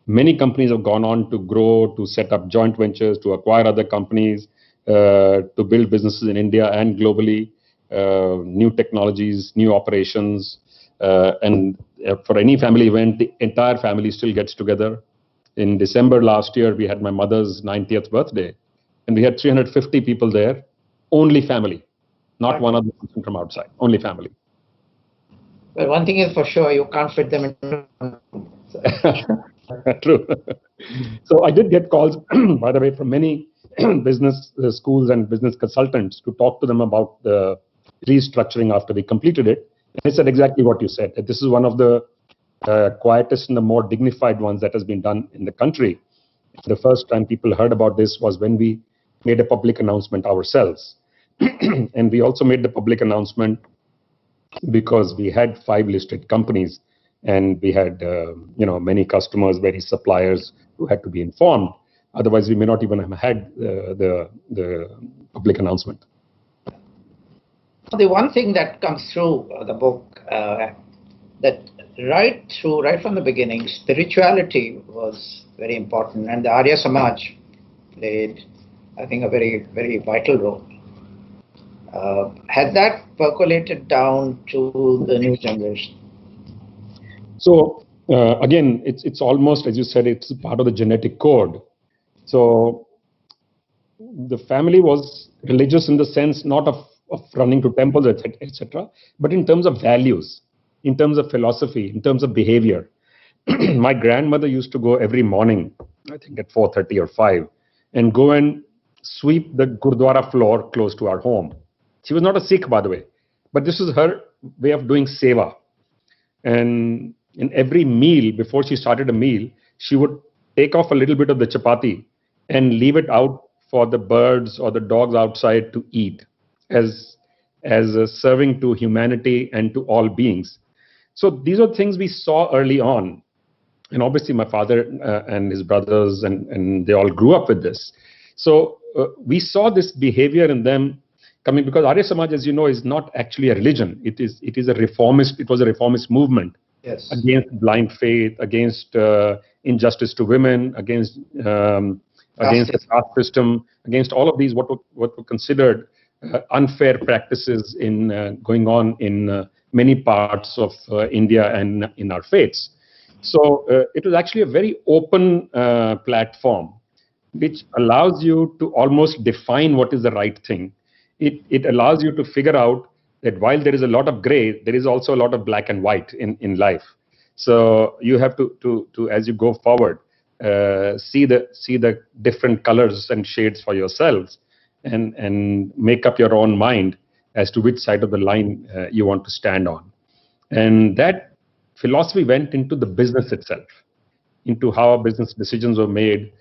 Many companies have gone on to grow, to set up joint ventures, to acquire other companies, to build businesses in India and globally, new technologies, new operations. And for any family event, the entire family still gets together. In December last year, we had my mother's 90th birthday, and we had 350 people there, only family, not one other person from outside, only family. Well, one thing is for sure, you can't fit them in. True. So I did get calls, by the way, from many business schools and business consultants to talk to them about the restructuring after we completed it. And they said exactly what you said, that this is one of the quietest and the more dignified ones that has been done in the country. The first time people heard about this was when we made a public announcement ourselves. And we also made the public announcement because we had 5 listed companies and we had many customers, many suppliers who had to be informed. Otherwise, we may not even have had the public announcement. The one thing that comes through the book, that right from the beginning, spirituality was very important, and the Arya Samaj played, I think, a very, very vital role. Has that percolated down to the new generation? So again, it's almost, as you said, it's part of the genetic code. So the family was religious in the sense not of running to temples, etc., but in terms of values, in terms of philosophy, in terms of behavior. My grandmother used to go every morning I think at 4:30 or 5, and go and sweep the Gurdwara floor close to our home. She was not a Sikh, by the way, but this was her way of doing seva. And in every meal, before she started a meal, she would take off a little bit of the chapati and leave it out for the birds or the dogs outside to eat as a serving to humanity and to all beings. So these are things we saw early on. And obviously my father and his brothers, and they all grew up with this. So we saw this behavior in them coming, because Arya Samaj, as you know, is not actually a religion. It was a reformist movement. Yes. Against blind faith, against injustice to women, against the caste system, against all of these what were considered unfair practices in going on in many parts of India and in our faiths. So it was actually a very open platform, which allows you to almost define what is the right thing. It allows you to figure out that while there is a lot of gray, there is also a lot of black and white in life. So you have to as you go forward, see the different colors and shades for yourselves, and make up your own mind as to which side of the line you want to stand on. And that philosophy went into the business itself, into how business decisions were made,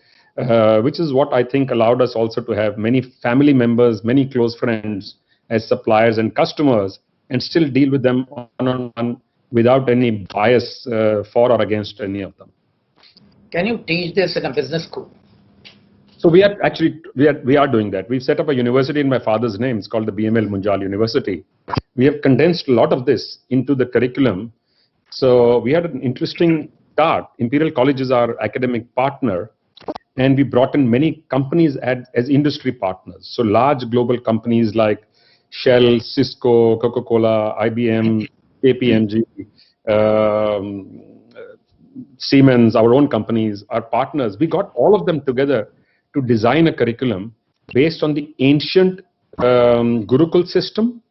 which is what I think allowed us also to have many family members, many close friends as suppliers and customers, and still deal with them one-on-one without any bias for or against any of them. Can you teach this in a business school? So we are doing that. We've set up a university in my father's name. It's called the BML Munjal University. We have condensed a lot of this into the curriculum. So we had an interesting start. Imperial College is our academic partner, and we brought in many companies as industry partners. So large global companies like Shell, Cisco, Coca-Cola, IBM, KPMG, Siemens, our own companies, our partners. We got all of them together to design a curriculum based on the ancient Gurukul system.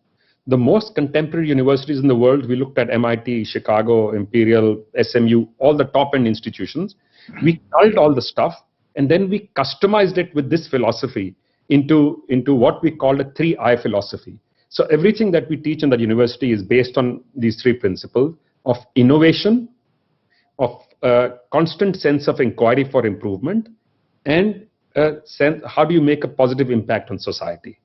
The most contemporary universities in the world, we looked at MIT, Chicago, Imperial, SMU, all the top-end institutions. We culled all the stuff, and then we customized it with this philosophy into what we called a 3I philosophy. So everything that we teach in that university is based on these three principles of innovation, of constant sense of inquiry for improvement, and how do you make a positive impact on society.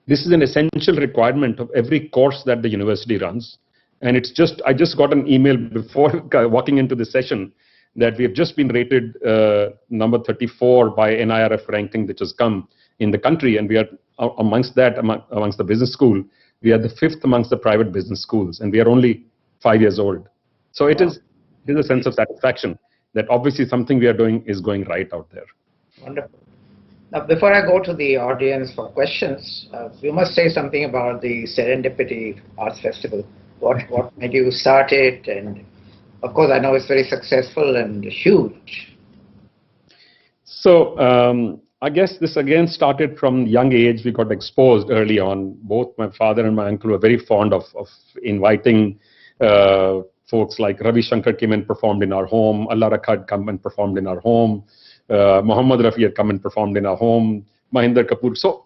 This is an essential requirement of every course that the university runs. And I just got an email before walking into the session that we have just been rated number 34 by NIRF ranking, which has come in the country. And we are amongst the business school, we are the 5th amongst the private business schools, and we are only 5 years old. So it is a sense of satisfaction that obviously something we are doing is going right out there. Wonderful. Now, before I go to the audience for questions, you must say something about the Serendipity Arts Festival. What made you start it? And of course, I know it's very successful and huge. So I guess this again started from young age. We got exposed early on. Both my father and my uncle were very fond of inviting folks like Ravi Shankar came and performed in our home. Allah Rakha had come and performed in our home. Muhammad Rafi had come and performed in our home, Mahinder Kapoor. So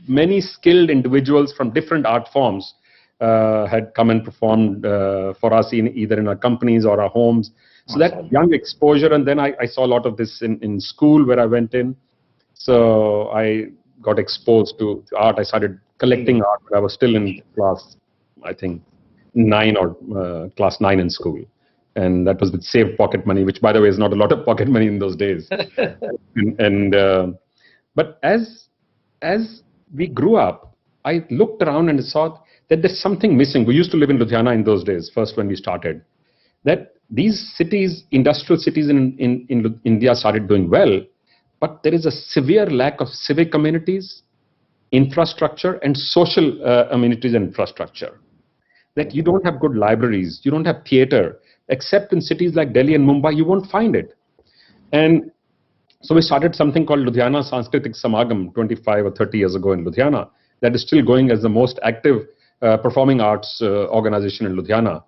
many skilled individuals from different art forms had come and performed for us either in our companies or our homes. So that young exposure, and then I saw a lot of this in school where I went in. So I got exposed to art. I started collecting art when I was still in class, I think, 9 or class 9 in school. And that was with saved pocket money, which, by the way, is not a lot of pocket money in those days. But as we grew up, I looked around and saw that there's something missing. We used to live in Ludhiana in those days, first when we started. That these cities, industrial cities in India started doing well, but there is a severe lack of civic amenities, infrastructure, and social amenities and infrastructure. That you don't have good libraries, you don't have theater. Except in cities like Delhi and Mumbai, you won't find it. And so we started something called Ludhiana Sanskritik Samagam 25 or 30 years ago in Ludhiana, that is still going as the most active performing arts organization in Ludhiana.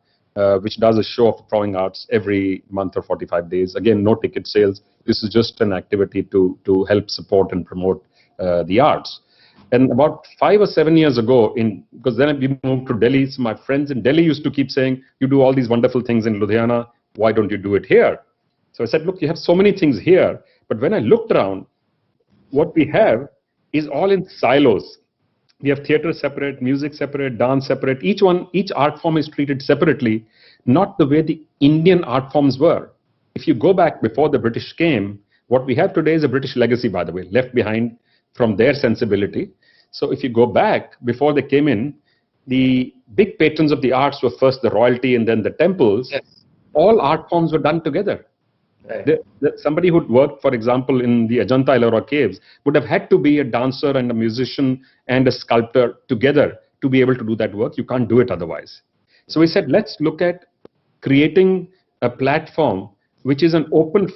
which does a show of performing arts every month or 45 days. Again, no ticket sales. This is just an activity to help support and promote the arts. And about 5 or 7 years ago, because then we moved to Delhi, so my friends in Delhi used to keep saying, you do all these wonderful things in Ludhiana, why don't you do it here? So I said, look, you have so many things here. But when I looked around, what we have is all in silos. We have theater separate, music separate, dance separate. Each art form is treated separately, not the way the Indian art forms were. If you go back before the British came, what we have today is a British legacy, by the way, left behind from their sensibility. So if you go back, before they came in, the big patrons of the arts were first the royalty and then the temples. Yes. All art forms were done together. Right. Somebody who'd worked, for example, in the Ajanta Ellora caves would have had to be a dancer and a musician and a sculptor together to be able to do that work. You can't do it otherwise. So we said, let's look at creating a platform which is an open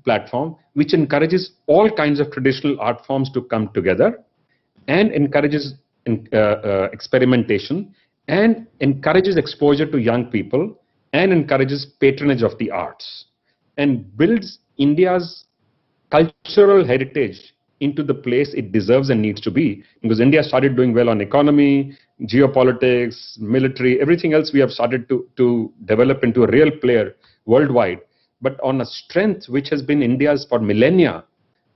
platform which encourages all kinds of traditional art forms to come together and encourages experimentation and encourages exposure to young people and encourages patronage of the arts and builds India's cultural heritage into the place it deserves and needs to be. Because India started doing well on economy, geopolitics, military, everything else we have started to develop into a real player worldwide. But on a strength which has been India's for millennia,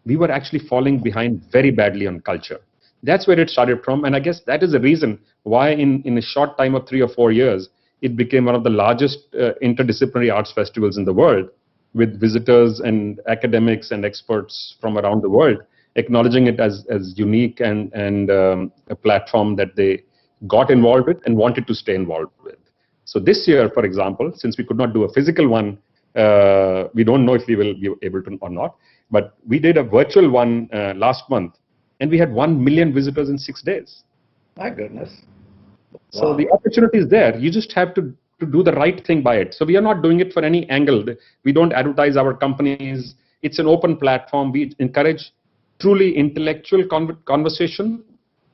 we were actually falling behind very badly on culture. That's where it started from. And I guess that is the reason why in a short time of 3 or 4 years, it became one of the largest interdisciplinary arts festivals in the world, with visitors and academics and experts from around the world acknowledging it as unique and a platform that they got involved with and wanted to stay involved with. So this year, for example, since we could not do a physical one, we don't know if we will be able to or not, but we did a virtual one last month, and we had 1 million visitors in 6 days. My goodness. So Wow. the opportunity is there. You just have to do the right thing by it. So we are not doing it for any angle. We don't advertise our companies. It's an open platform. We encourage truly intellectual conversation,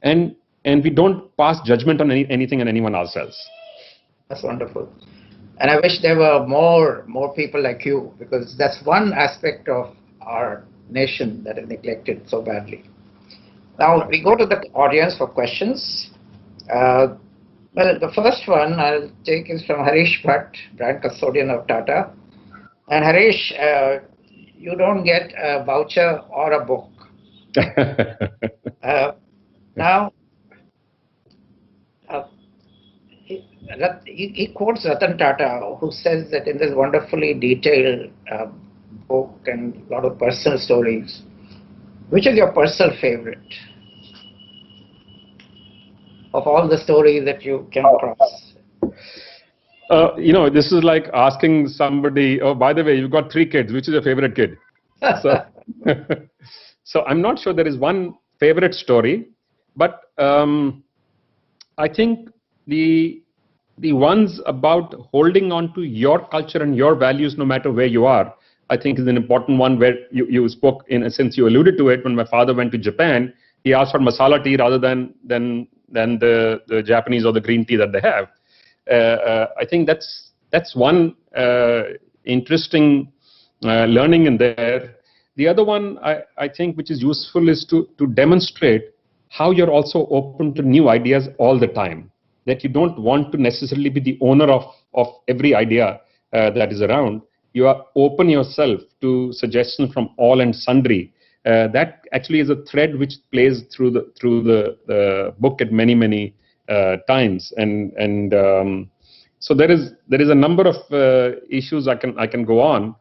and we don't pass judgment on anything and anyone else. That's wonderful. And I wish there were more people like you, because that's one aspect of our nation that is neglected so badly. Now we go to the audience for questions. Well, the first one I'll take is from Harish Bhatt, brand custodian of Tata. And Harish, you don't get a voucher or a book. Now, he quotes Ratan Tata, who says that in this wonderfully detailed book and a lot of personal stories, which is your personal favorite of all the stories that you came across? This is like asking somebody, oh, by the way, you've got 3 kids, which is your favorite kid? So I'm not sure there is one favorite story, but I think the ones about holding on to your culture and your values, no matter where you are, I think is an important one, where you spoke, in a sense, you alluded to it. When my father went to Japan, he asked for masala tea rather than the Japanese or the green tea that they have. I think that's one interesting learning in there. The other one I think which is useful is to demonstrate how you're also open to new ideas all the time, that you don't want to necessarily be the owner of every idea that is around. You are open yourself to suggestions from all and sundry. That actually is a thread which plays through the book at many times, and so there is a number of issues I can go on,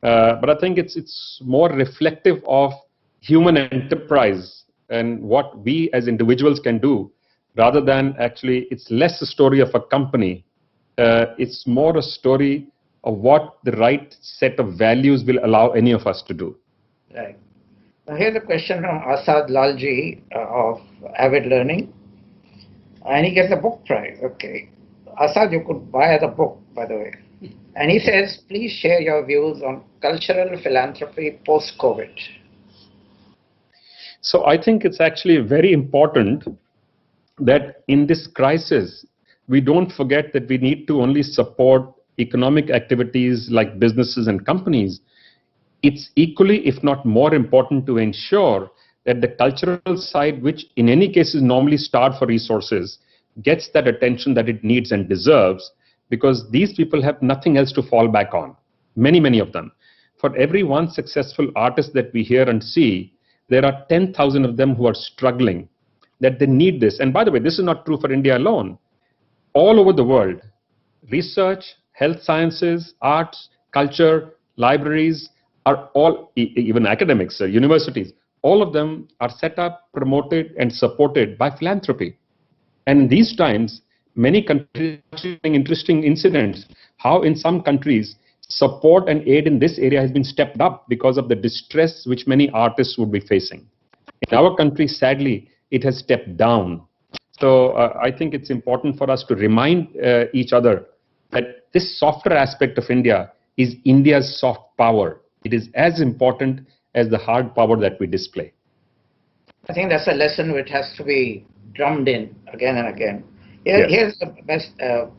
but I think it's more reflective of human enterprise and what we as individuals can do, rather than actually, it's less a story of a company. It's more a story of what the right set of values will allow any of us to do. Right. Now here's a question from Asad Lalji of Avid Learning, and he gets a book prize. Okay, Asad, you could buy the book, by the way. And he says, please share your views on cultural philanthropy post-COVID. So I think it's actually very important that in this crisis, we don't forget that we need to only support economic activities like businesses and companies. It's equally, if not more important, to ensure that the cultural side, which in any case is normally starved for resources, gets that attention that it needs and deserves, because these people have nothing else to fall back on. Many, many of them. For every one successful artist that we hear and see, there are 10,000 of them who are struggling, that they need this. And by the way, this is not true for India alone. All over the world, research, health sciences, arts, culture, libraries are all, even academics, universities, all of them are set up, promoted, and supported by philanthropy. And in these times, many countries are seeing interesting incidents, how in some countries, support and aid in this area has been stepped up because of the distress which many artists would be facing. In our country, sadly, it has stepped down. So I think it's important for us to remind each other that this softer aspect of India is India's soft power. It is as important as the hard power that we display. I think that's a lesson which has to be drummed in again and again. Yes. Here's the best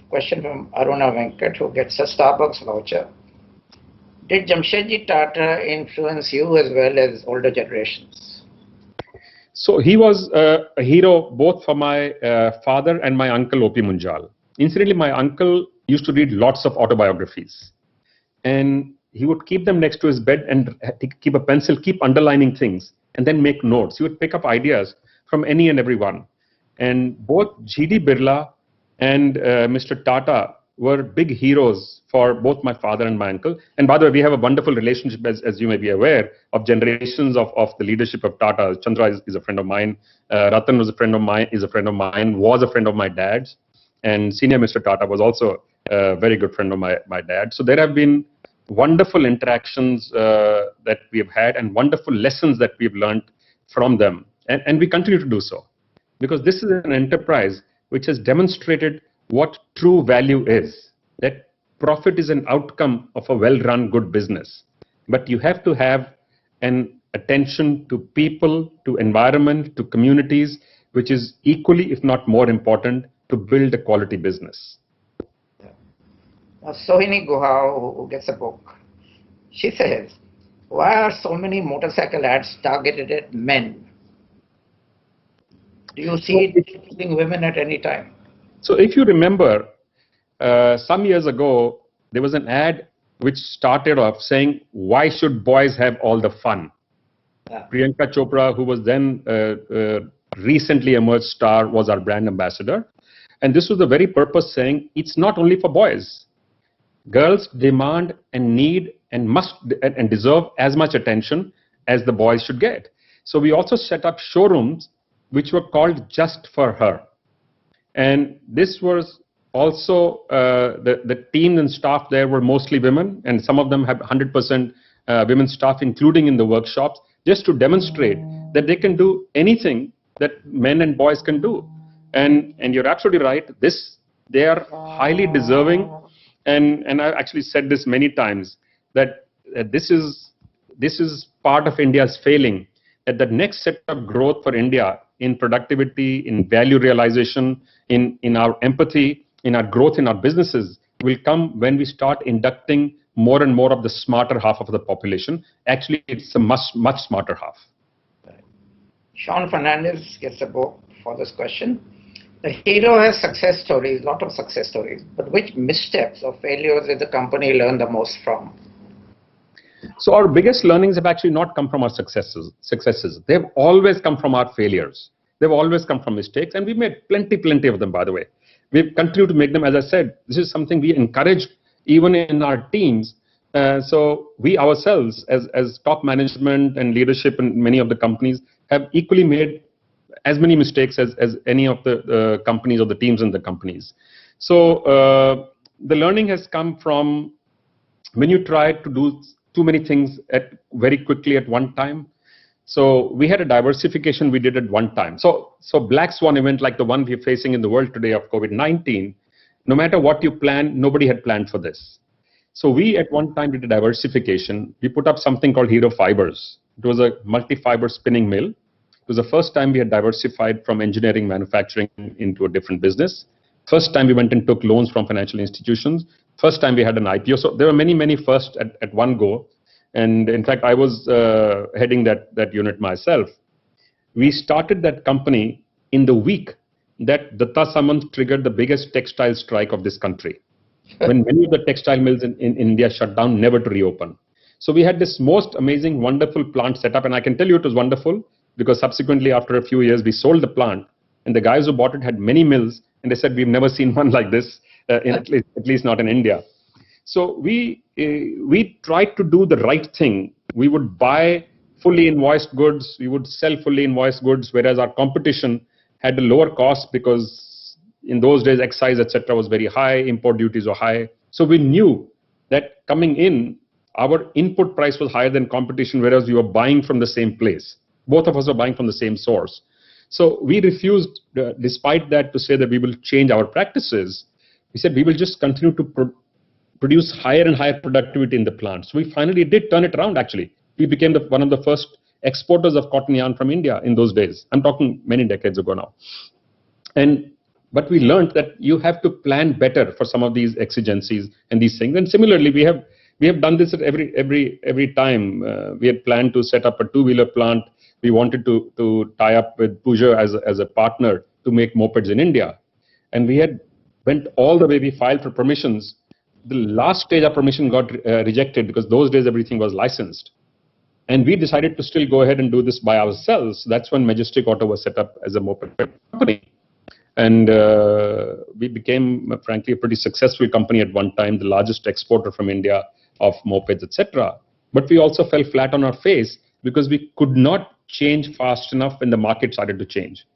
question from Aruna Venkat, who gets a Starbucks voucher. Did Jamshedji Tata influence you as well as older generations? So he was a hero both for my father and my uncle O.P. Munjal. Incidentally, my uncle used to read lots of autobiographies. And he would keep them next to his bed and keep a pencil, keep underlining things, and then make notes. He would pick up ideas from any and every one. And both G.D. Birla and Mr. Tata were big heroes for both my father and my uncle. And by the way, we have a wonderful relationship, as you may be aware, of generations of the leadership of Tata. Chandra is a friend of mine. Ratan was a friend of mine, was a friend of my dad's. And senior Mr. Tata was also a very good friend of my dad. So there have been wonderful interactions that we have had and wonderful lessons that we've learned from them. And we continue to do so. Because this is an enterprise which has demonstrated what true value is. That profit is an outcome of a well-run good business. But you have to have an attention to people, to environment, to communities, which is equally, if not more important, to build a quality business. Sohini Guha, who gets a book, she says, why are so many motorcycle ads targeted at men? Do you see it including women at any time? So if you remember, some years ago, there was an ad which started off saying, why should boys have all the fun? Yeah. Priyanka Chopra, who was then recently emerged star, was our brand ambassador. And this was the very purpose, saying it's not only for boys. Girls demand and need and must and deserve as much attention as the boys should get. So we also set up showrooms which were called Just for Her. And this was also, the team and staff there were mostly women, and some of them have 100% women staff, including in the workshops, just to demonstrate that they can do anything that men and boys can do. And you're absolutely right, they are highly deserving. And I've actually said this many times, that this is part of India's failing, that the next set of growth for India in productivity, in value realization, in our empathy, in our growth in our businesses will come when we start inducting more and more of the smarter half of the population. Actually, it's a much smarter half. Sean Fernandez gets a book for this question. The hero has success stories, lot of success stories, but which missteps or failures did the company learn the most from? So our biggest learnings have actually not come from our successes. They've always come from our failures. They've always come from mistakes, and we've made plenty of them, by the way. We've continued to make them. As I said, this is something we encourage even in our teams. So we ourselves, as top management and leadership in many of the companies, have equally made as many mistakes as any of the companies or the teams in the companies. So the learning has come from when you try to do too many things very quickly at one time. So we had a diversification we did at one time. So Black Swan event like the one we're facing in the world today of COVID-19, no matter what you plan, nobody had planned for this. So we at one time did a diversification. We put up something called Hero Fibers. It was a multi-fiber spinning mill. It was the first time we had diversified from engineering manufacturing into a different business. First time we went and took loans from financial institutions. First time we had an IPO. So there were many, many firsts at one go. And in fact, I was heading that unit myself. We started that company in the week that Datta Samant triggered the biggest textile strike of this country, when many of the textile mills in India shut down, never to reopen. So we had this most amazing, wonderful plant set up. And I can tell you it was wonderful because subsequently, after a few years, we sold the plant. And the guys who bought it had many mills. And they said, we've never seen one like this, at least not in India. So we tried to do the right thing. We would buy fully invoiced goods. We would sell fully invoiced goods, whereas our competition had a lower cost because in those days, excise, etc., was very high. Import duties were high. So we knew that coming in, our input price was higher than competition, whereas we were buying from the same place. Both of us were buying from the same source. So we refused, despite that, to say that we will change our practices. We said we will just continue to produce higher and higher productivity in the plants. So we finally did turn it around, actually. We became one of the first exporters of cotton yarn from India in those days. I'm talking many decades ago now. But we learned that you have to plan better for some of these exigencies and these things. And similarly, we have done this at every time. We had planned to set up a two-wheeler plant. We wanted to tie up with Peugeot as a partner to make mopeds in India. And we had went all the way, we filed for permissions. The last stage of permission got rejected because those days everything was licensed. And we decided to still go ahead and do this by ourselves. That's when Majestic Auto was set up as a moped company. And we became, frankly, a pretty successful company at one time, the largest exporter from India of mopeds, etc. But we also fell flat on our face because we could not change fast enough when the market started to change.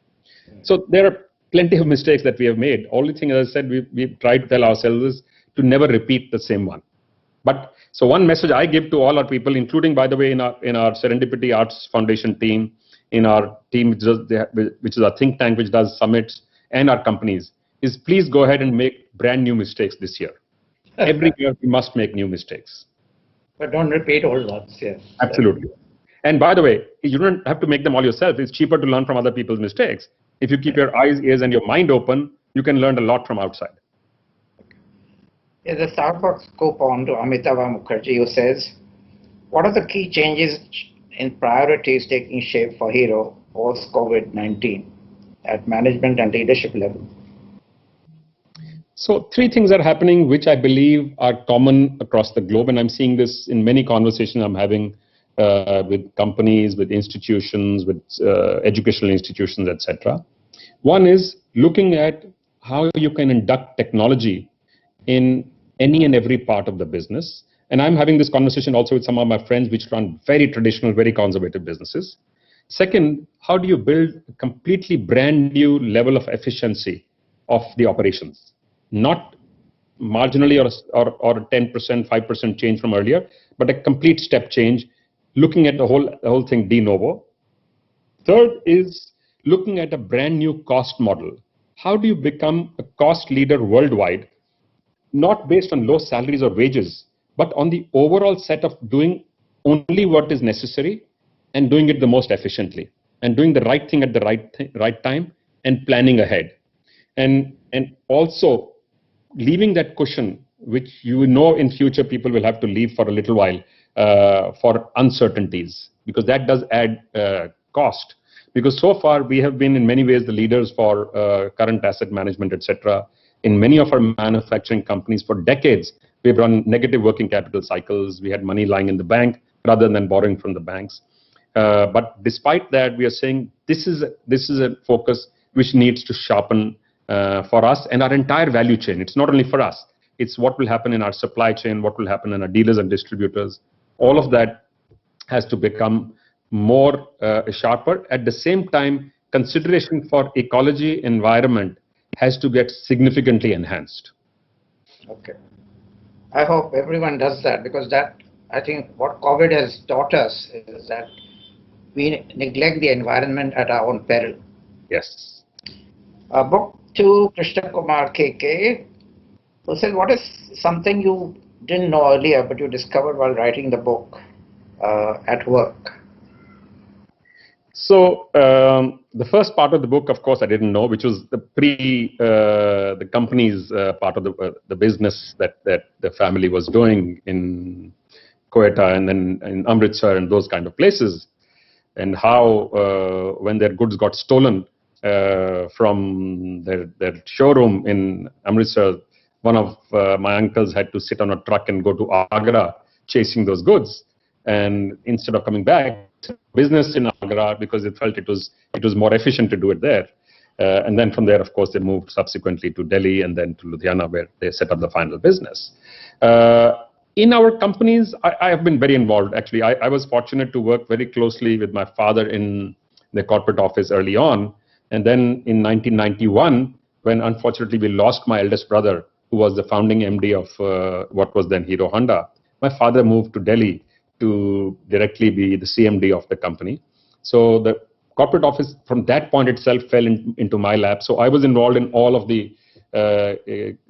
So there are plenty of mistakes that we have made. Only thing, as I said, we tried to tell ourselves is to never repeat the same one. But so one message I give to all our people, including, by the way, in our Serendipity Arts Foundation team, in our team, which is our think tank, which does summits, and our companies, is please go ahead and make brand new mistakes this year. Every year we must make new mistakes. But don't repeat old ones, yes. Absolutely. And by the way, you don't have to make them all yourself. It's cheaper to learn from other people's mistakes. If you keep your eyes, ears, and your mind open, you can learn a lot from outside. There's a Starbucks coupon to Amitava Mukherjee who says, what are the key changes in priorities taking shape for Hero post-COVID-19 at management and leadership level? So three things are happening which I believe are common across the globe, and I'm seeing this in many conversations I'm having with companies, with institutions, with educational institutions, etc. One is looking at how you can induct technology in any and every part of the business. And I'm having this conversation also with some of my friends which run very traditional, very conservative businesses. Second, how do you build a completely brand new level of efficiency of the operations? Not marginally or 10%, 5% change from earlier, but a complete step change, looking at the whole thing de novo. Third is looking at a brand new cost model. How do you become a cost leader worldwide, not based on low salaries or wages, but on the overall set of doing only what is necessary and doing it the most efficiently and doing the right thing at the right time and planning ahead. And also leaving that cushion, which you know in future people will have to leave for a little while for uncertainties, because that does add cost. Because so far we have been in many ways the leaders for current asset management, etc. In many of our manufacturing companies for decades, we've run negative working capital cycles. We had money lying in the bank rather than borrowing from the banks. But despite that, we are saying this is a focus which needs to sharpen for us and our entire value chain. It's not only for us. It's what will happen in our supply chain, what will happen in our dealers and distributors. All of that has to become more sharper. At the same time, consideration for ecology, environment has to get significantly enhanced. Okay. I hope everyone does that, because that, I think what COVID has taught us is that we neglect the environment at our own peril. Yes. Book to Krishna Kumar KK, who said, what is something you didn't know earlier but you discovered while writing the book at work? So the first part of the book, of course, I didn't know, which was the the company's part of the business that the family was doing in Quetta and then in Amritsar and those kind of places, and how when their goods got stolen from their showroom in Amritsar, one of my uncles had to sit on a truck and go to Agra chasing those goods, and instead of coming back, business in Agra because it felt it was more efficient to do it there. And then from there, of course, they moved subsequently to Delhi and then to Ludhiana, where they set up the final business. In our companies, I have been very involved. Actually, I was fortunate to work very closely with my father in the corporate office early on. And then in 1991, when unfortunately we lost my eldest brother, who was the founding MD of what was then Hero Honda, my father moved to Delhi to directly be the CMD of the company. So the corporate office from that point itself fell into my lap. So I was involved in all of the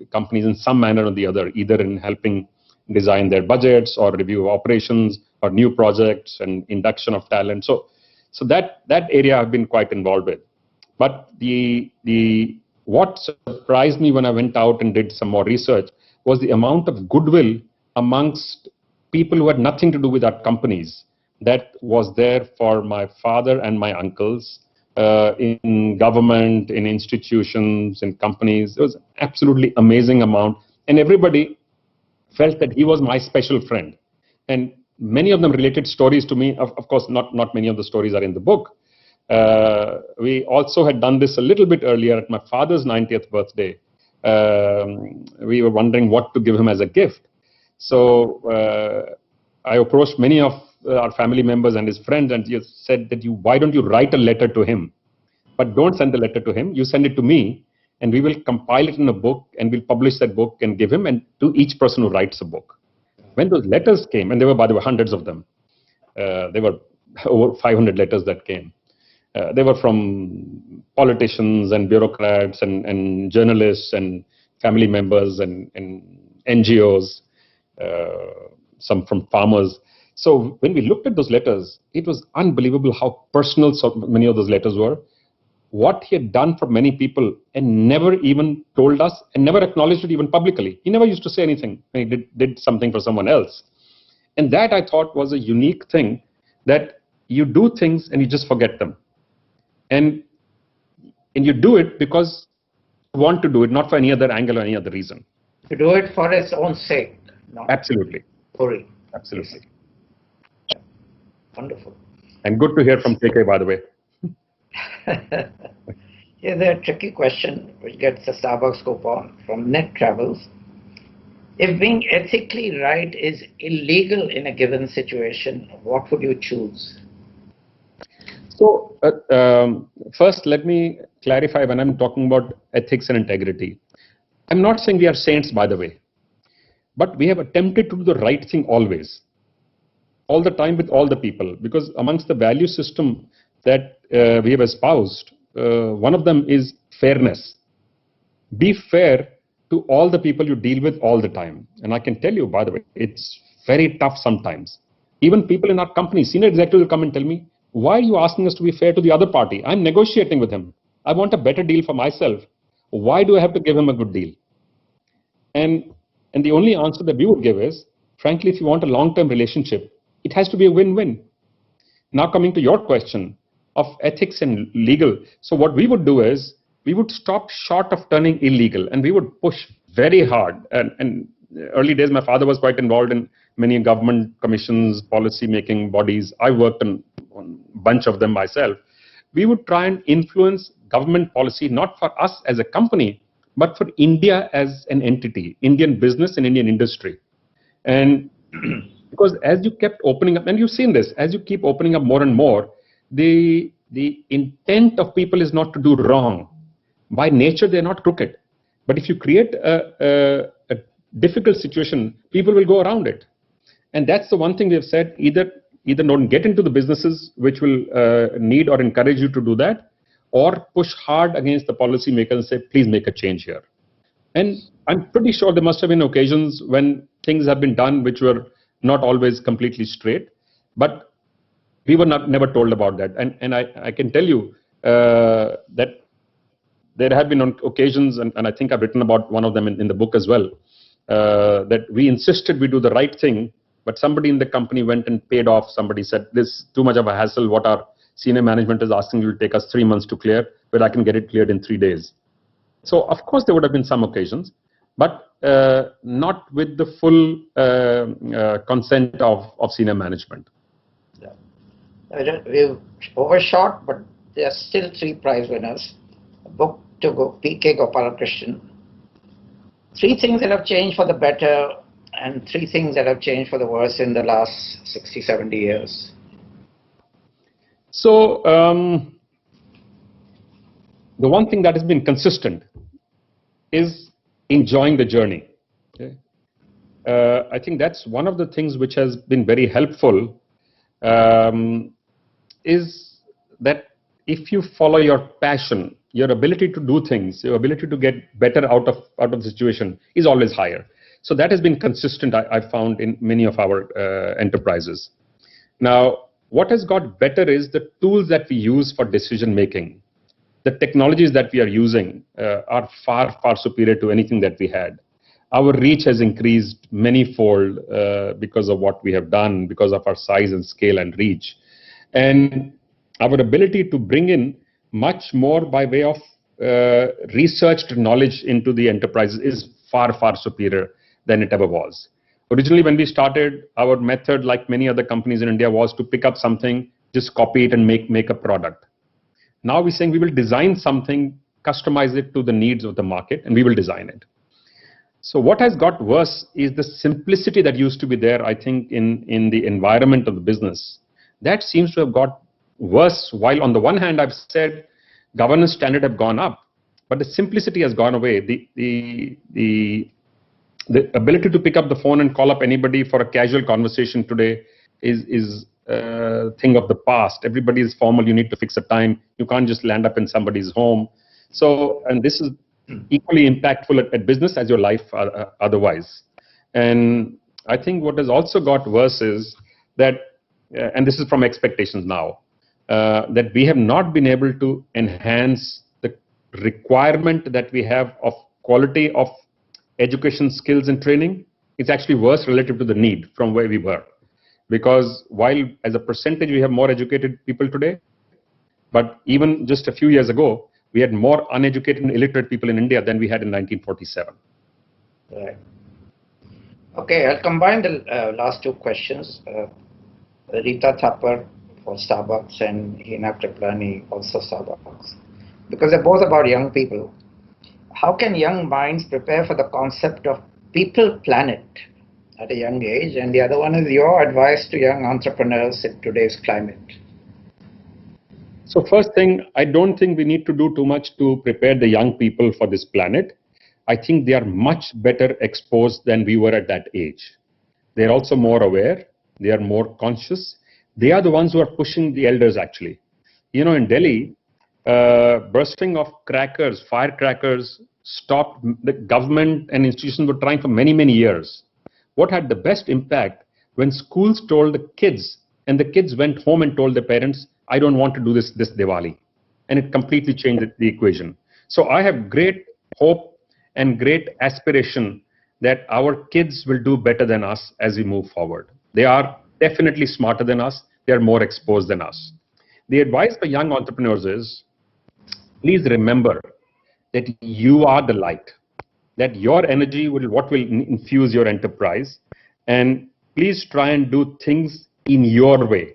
companies in some manner or the other, either in helping design their budgets or review operations or new projects and induction of talent. So that area I've been quite involved with. But what surprised me when I went out and did some more research was the amount of goodwill amongst people who had nothing to do with our companies that was there for my father and my uncles in government, in institutions, in companies. It was absolutely amazing amount. And everybody felt that he was my special friend. And many of them related stories to me. Of course, not many of the stories are in the book. We also had done this a little bit earlier at my father's 90th birthday. We were wondering what to give him as a gift. So I approached many of our family members and his friends and just said that why don't you write a letter to him? But don't send the letter to him. You send it to me and we will compile it in a book and we'll publish that book and give him and to each person who writes a book. When those letters came, and there were hundreds of them. There were over 500 letters that came. They were from politicians and bureaucrats and journalists and family members and NGOs. Some from farmers. So when we looked at those letters, it was unbelievable how personal so many of those letters were. What he had done for many people and never even told us and never acknowledged it even publicly. He never used to say anything when he did something for someone else. And that I thought was a unique thing, that you do things and you just forget them. And you do it because you want to do it, not for any other angle or any other reason. To do it for its own sake. Absolutely. Hurry. Absolutely. Wonderful. And good to hear from KK, by the way. Here's a tricky question which gets a Starbucks coupon from Net Travels. If being ethically right is illegal in a given situation, what would you choose? So first, let me clarify when I'm talking about ethics and integrity. I'm not saying we are saints, by the way. But we have attempted to do the right thing always, all the time with all the people, because amongst the value system that we have espoused, one of them is fairness. Be fair to all the people you deal with all the time. And I can tell you, by the way, it's very tough sometimes. Even people in our company, senior executives will come and tell me, why are you asking us to be fair to the other party? I'm negotiating with him. I want a better deal for myself. Why do I have to give him a good deal? And the only answer that we would give is, frankly, if you want a long-term relationship, it has to be a win-win. Now coming to your question of ethics and legal. So what we would do is, we would stop short of turning illegal and we would push very hard. And early days, my father was quite involved in many government commissions, policy-making bodies. I worked on a bunch of them myself. We would try and influence government policy, not for us as a company, but for India as an entity, Indian business and Indian industry. And because as you kept opening up, and you've seen this, as you keep opening up more and more, the intent of people is not to do wrong. By nature, they're not crooked. But if you create a difficult situation, people will go around it. And that's the one thing we have said, either don't get into the businesses which will need or encourage you to do that, or push hard against the policymakers and say, please make a change here. And I'm pretty sure there must have been occasions when things have been done which were not always completely straight. But We were never told about that. And I can tell you that there have been on occasions, and I think I've written about one of them in the book as well, that we insisted we do the right thing, but somebody in the company went and paid off. Somebody said, this is too much of a hassle. What our senior management is asking will take us 3 months to clear, but I can get it cleared in 3 days. So, of course, there would have been some occasions, but not with the full consent of senior management. Yeah. We've overshot, but there are still 3 prize winners. A book to go, P.K. Gopalakrishnan. 3 things that have changed for the better and 3 things that have changed for the worse in the last 60, 70 years. So, the one thing that has been consistent is enjoying the journey. Okay? I think that's one of the things which has been very helpful, is that if you follow your passion, your ability to do things, your ability to get better out of the situation is always higher. So that has been consistent, I found, in many of our enterprises. Now, what has got better is the tools that we use for decision making. The technologies that we are using are far, far superior to anything that we had. Our reach has increased many-fold because of what we have done, because of our size and scale and reach. And our ability to bring in much more by way of researched knowledge into the enterprises is far, far superior than it ever was. Originally, when we started, our method, like many other companies in India, was to pick up something, just copy it and make a product. Now we're saying we will design something, customize it to the needs of the market, and we will design it. So what has got worse is the simplicity that used to be there, I think, in the environment of the business. That seems to have got worse, while on the one hand, I've said governance standard have gone up, but the simplicity has gone away. The ability to pick up the phone and call up anybody for a casual conversation today is a thing of the past. Everybody is formal. You need to fix a time. You can't just land up in somebody's home. So, and this is equally impactful at business as your life otherwise. And I think what has also got worse is that, and this is from expectations now, that we have not been able to enhance the requirement that we have of quality of education, skills and training. It's actually worse relative to the need from where we were. Because while as a percentage we have more educated people today, but even just a few years ago, we had more uneducated and illiterate people in India than we had in 1947. Right. Okay, I'll combine the last 2 questions. Rita Thapar for Starbucks and Hina Kriplani also Starbucks. Because they're both about young people. How can young minds prepare for the concept of people planet at a young age? And the other one is your advice to young entrepreneurs in today's climate. So first thing, I don't think we need to do too much to prepare the young people for this planet. I think they are much better exposed than we were at that age. They're also more aware. They are more conscious. They are the ones who are pushing the elders, actually. You know, in Delhi, bursting of crackers, firecrackers, stopped. The government and institutions were trying for many, many years. What had the best impact when schools told the kids, and the kids went home and told their parents, I don't want to do this Diwali. And it completely changed the equation. So I have great hope and great aspiration that our kids will do better than us as we move forward. They are definitely smarter than us. They are more exposed than us. The advice for young entrepreneurs is, please remember that you are the light, that your energy what will infuse your enterprise. And please try and do things in your way.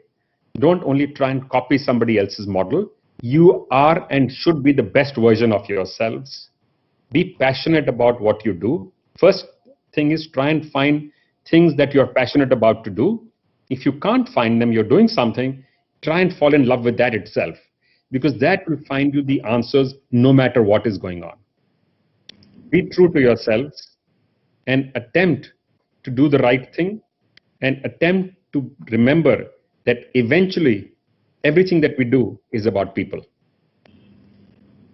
Don't only try and copy somebody else's model. You are and should be the best version of yourselves. Be passionate about what you do. First thing is try and find things that you're passionate about to do. If you can't find them, you're doing something, try and fall in love with that itself, because that will find you the answers no matter what is going on. Be true to yourselves and attempt to do the right thing, and attempt to remember that eventually everything that we do is about people.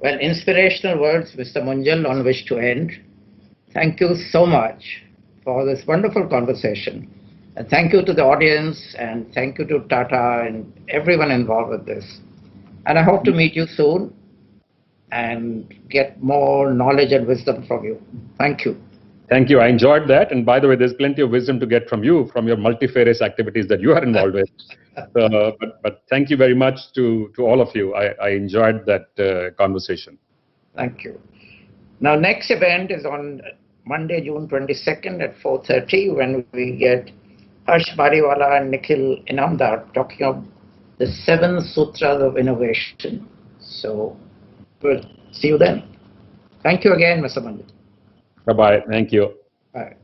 Well, inspirational words, Mr. Munjal, on which to end. Thank you so much for this wonderful conversation. And thank you to the audience, and thank you to Tata and everyone involved with this. And I hope to meet you soon and get more knowledge and wisdom from you. Thank you. Thank you. I enjoyed that. And by the way, there's plenty of wisdom to get from you, from your multifarious activities that you are involved with. But thank you very much to all of you. I enjoyed that conversation. Thank you. Now, next event is on Monday, June 22nd at 4:30, when we get Harsh Bariwala and Nikhil Inamdar talking of the 7 Sutras of Innovation. So we'll see you then. Thank you again, Mr. Munjal. Bye-bye. Thank you. Bye.